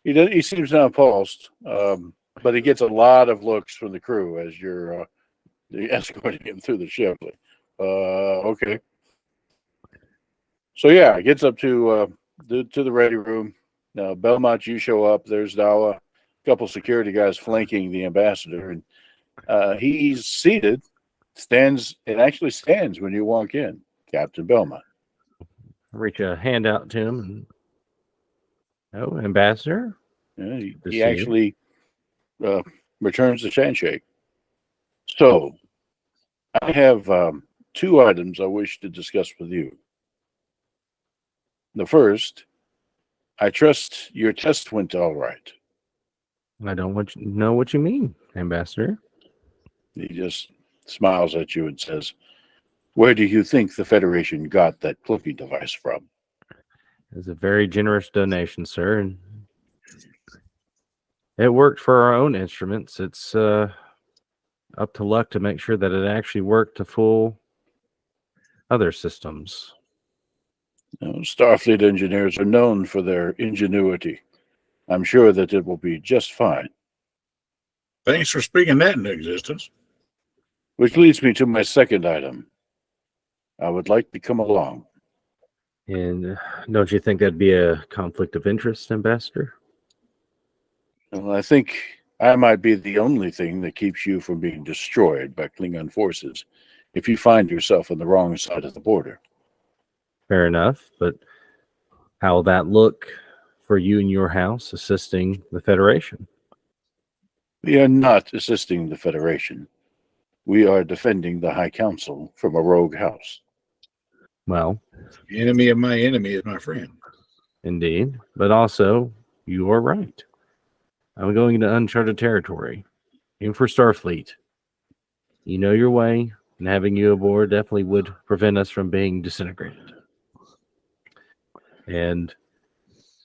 He seems nonplussed, but he gets a lot of looks from the crew as you're escorting him through the ship. Okay. So yeah, gets up to the ready room. Now Belmont, you show up. There's now a couple security guys flanking the ambassador, and he's seated, stands when you walk in, Captain Belmont. I reach a hand out to him. Oh, Ambassador. Yeah, To he see actually returns the handshake. So I have two items I wish to discuss with you. The first, I trust your test went all right. I don't know what you mean, Ambassador. He just smiles at you and says, "Where do you think the Federation got that cloaking device from?" It's a very generous donation, sir, and it worked for our own instruments. It's up to luck to make sure that it actually worked to full other systems. Starfleet engineers are known for their ingenuity. I'm sure that it will be just fine. Thanks for speaking that into existence. Which leads me to my second item. I would like to come along. And don't you think that'd be a conflict of interest, Ambassador? Well, I think I might be the only thing that keeps you from being destroyed by Klingon forces if you find yourself on the wrong side of the border. Fair enough, but how will that look for you and your house assisting the Federation. We are not assisting the Federation. We are defending the High Council from a rogue house. Well, The enemy of my enemy is my friend. indeed. But also, you are right. I'm going into uncharted territory. Even for Starfleet. You know your way, and having you aboard definitely would prevent us from being disintegrated. And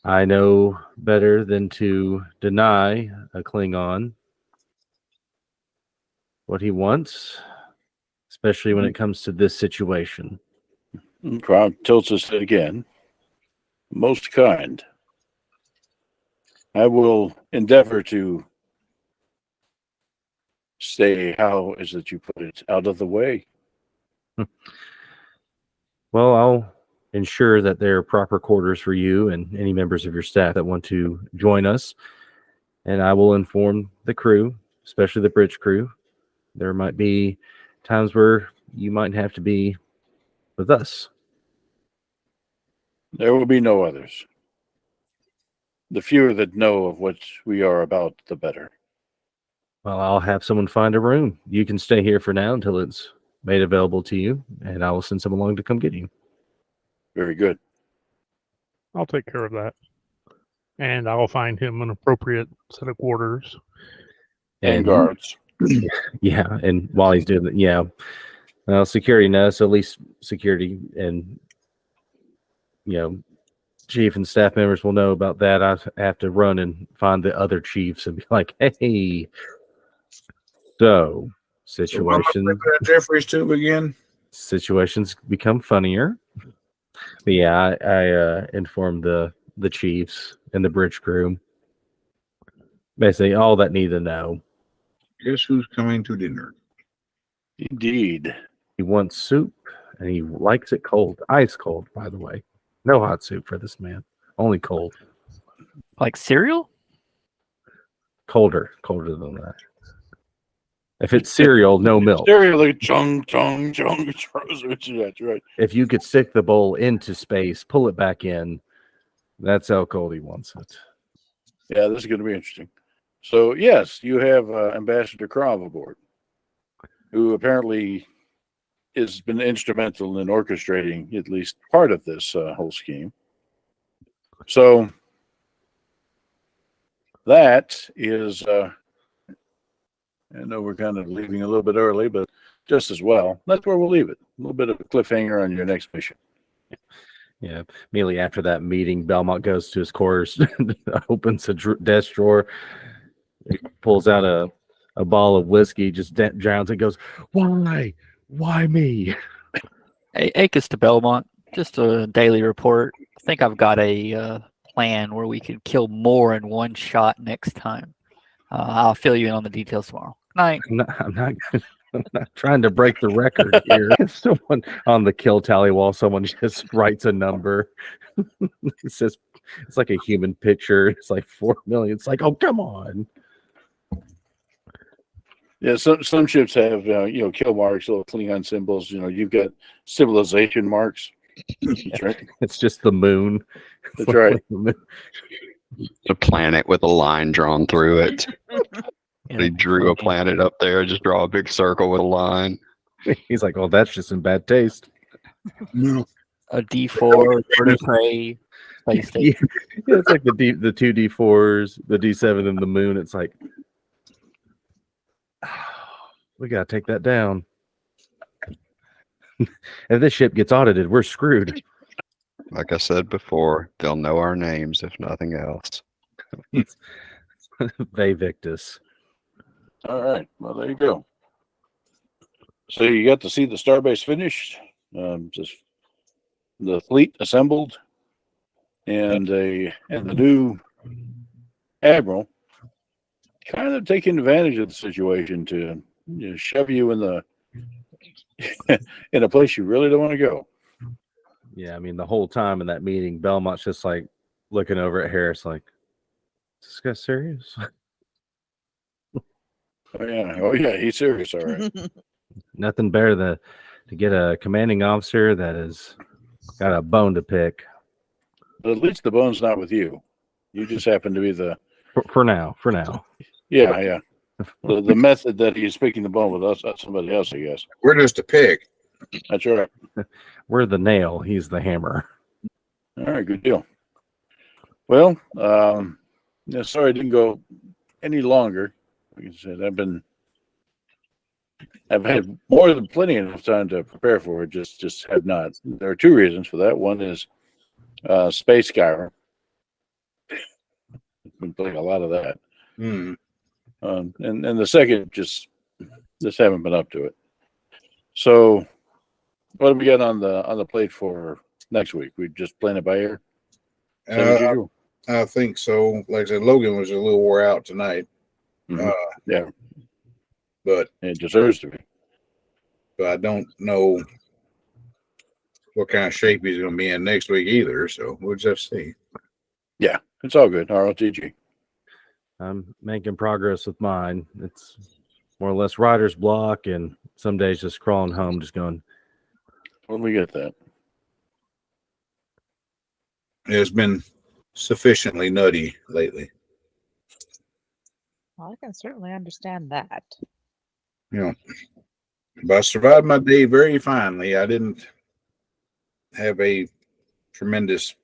I know better than to deny a Klingon what he wants, especially when it comes to this situation. Crowd tilts his head again. Most kind. I will endeavor to stay, how is it you put it, out of the way. Well, I'll ensure that there are proper quarters for you and any members of your staff that want to join us. And I will inform the crew, especially the bridge crew. There might be times where you might have to be with us. There will be no others. The fewer that know of what we are about, the better. Well, I'll have someone find a room. You can stay here for now until it's made available to you, and I will send someone along to come get you. Very good. I'll take care of that. And I'll find him an appropriate set of quarters. And guards. Yeah, and while he's doing that, yeah. Well, security knows, so at least security and, chief and staff members will know about that. I have to run and find the other chiefs and be like, hey, so Jeffrey's tube again. situations become funnier. But yeah, I informed the chiefs and the bridge crew. Basically, all that need to know. Guess who's coming to dinner? Indeed. He wants soup, and he likes it cold. Ice cold, by the way. No hot soup for this man. Only cold. Like cereal? Colder than that. If it's cereal, no milk. Cereal, like chung, chung, chung. That's right. If you could stick the bowl into space, pull it back in, that's how cold he wants it. Yeah, this is going to be interesting. So, yes, you have Ambassador Krav aboard, who apparently has been instrumental in orchestrating at least part of this whole scheme. So, that is, I know we're kind of leaving a little bit early, but just as well. That's where we'll leave it. A little bit of a cliffhanger on your next mission. Yeah. Immediately after that meeting, Belmont goes to his quarters, opens a desk drawer, pulls out a bottle of whiskey, just drowns it, goes, why? Why me? Hey, Acus to Belmont, just a daily report. I think I've got a plan where we can kill more in one shot next time. I'll fill you in on the details tomorrow. Night. I'm not trying to break the record here. Someone on the kill tally wall, someone just writes a number. It says it's like a human picture. It's like 4 million. It's like, oh, come on. Yeah, some ships have kill marks, little Klingon symbols. You've got civilization marks. That's right. It's just the moon. That's right. A planet with a line drawn through it. Yeah. He drew a planet up there. Just draw a big circle with a line. He's like, oh, that's just in bad taste. No. A D4 bird of prey space station. Yeah, it's like the two D4s, the D7, and the moon. It's like, we gotta take that down. If this ship gets audited, we're screwed. Like I said before, they'll know our names if nothing else. Ve Victus. All right. Well, there you go. So you got to see the Starbase finished, just the fleet assembled, and the new admiral kind of taking advantage of the situation to shove you in the in a place you really don't want to go. Yeah, I mean, the whole time in that meeting, Belmont's just like looking over at Harris, like, is this guy serious? Oh yeah, he's serious. All right. Nothing better than to get a commanding officer that has got a bone to pick. But at least the bone's not with you. You just happen to be the For now. yeah. The method that he's picking the bone with us, that's somebody else, I guess. We're just a pig. That's right. We're the nail. He's the hammer. All right, good deal. Well, yeah, sorry I didn't go any longer. Like I said, I've had more than plenty enough time to prepare for it. Just have not. There are two reasons for that. One is Space Skyrim. Been playing a lot of that. Hmm. And the second, just haven't been up to it. So, what have we got on the plate for next week? We just playing it by ear. Same as usual? I think so. Like I said, Logan was a little wore out tonight. Mhm. Yeah, But it deserves to be. I don't know what kind of shape he's going to be in next week either. So we'll just see. Yeah, it's all good. ROTG. I'm making progress with mine. It's more or less writer's block, and some days just crawling home, just going, When we get that. It's been sufficiently nutty lately. Well, I can certainly understand that. But I survived my day very finely. I didn't have a tremendous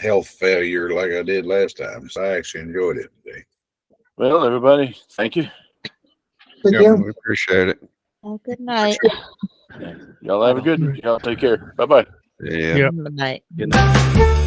health failure like I did last time. So I actually enjoyed it today. Well, everybody, thank you. Thank Yeah. you. We appreciate it. Oh, good night. Y'all have a good. Y'all take care. Bye bye. Yeah. Yep. Good night. good night.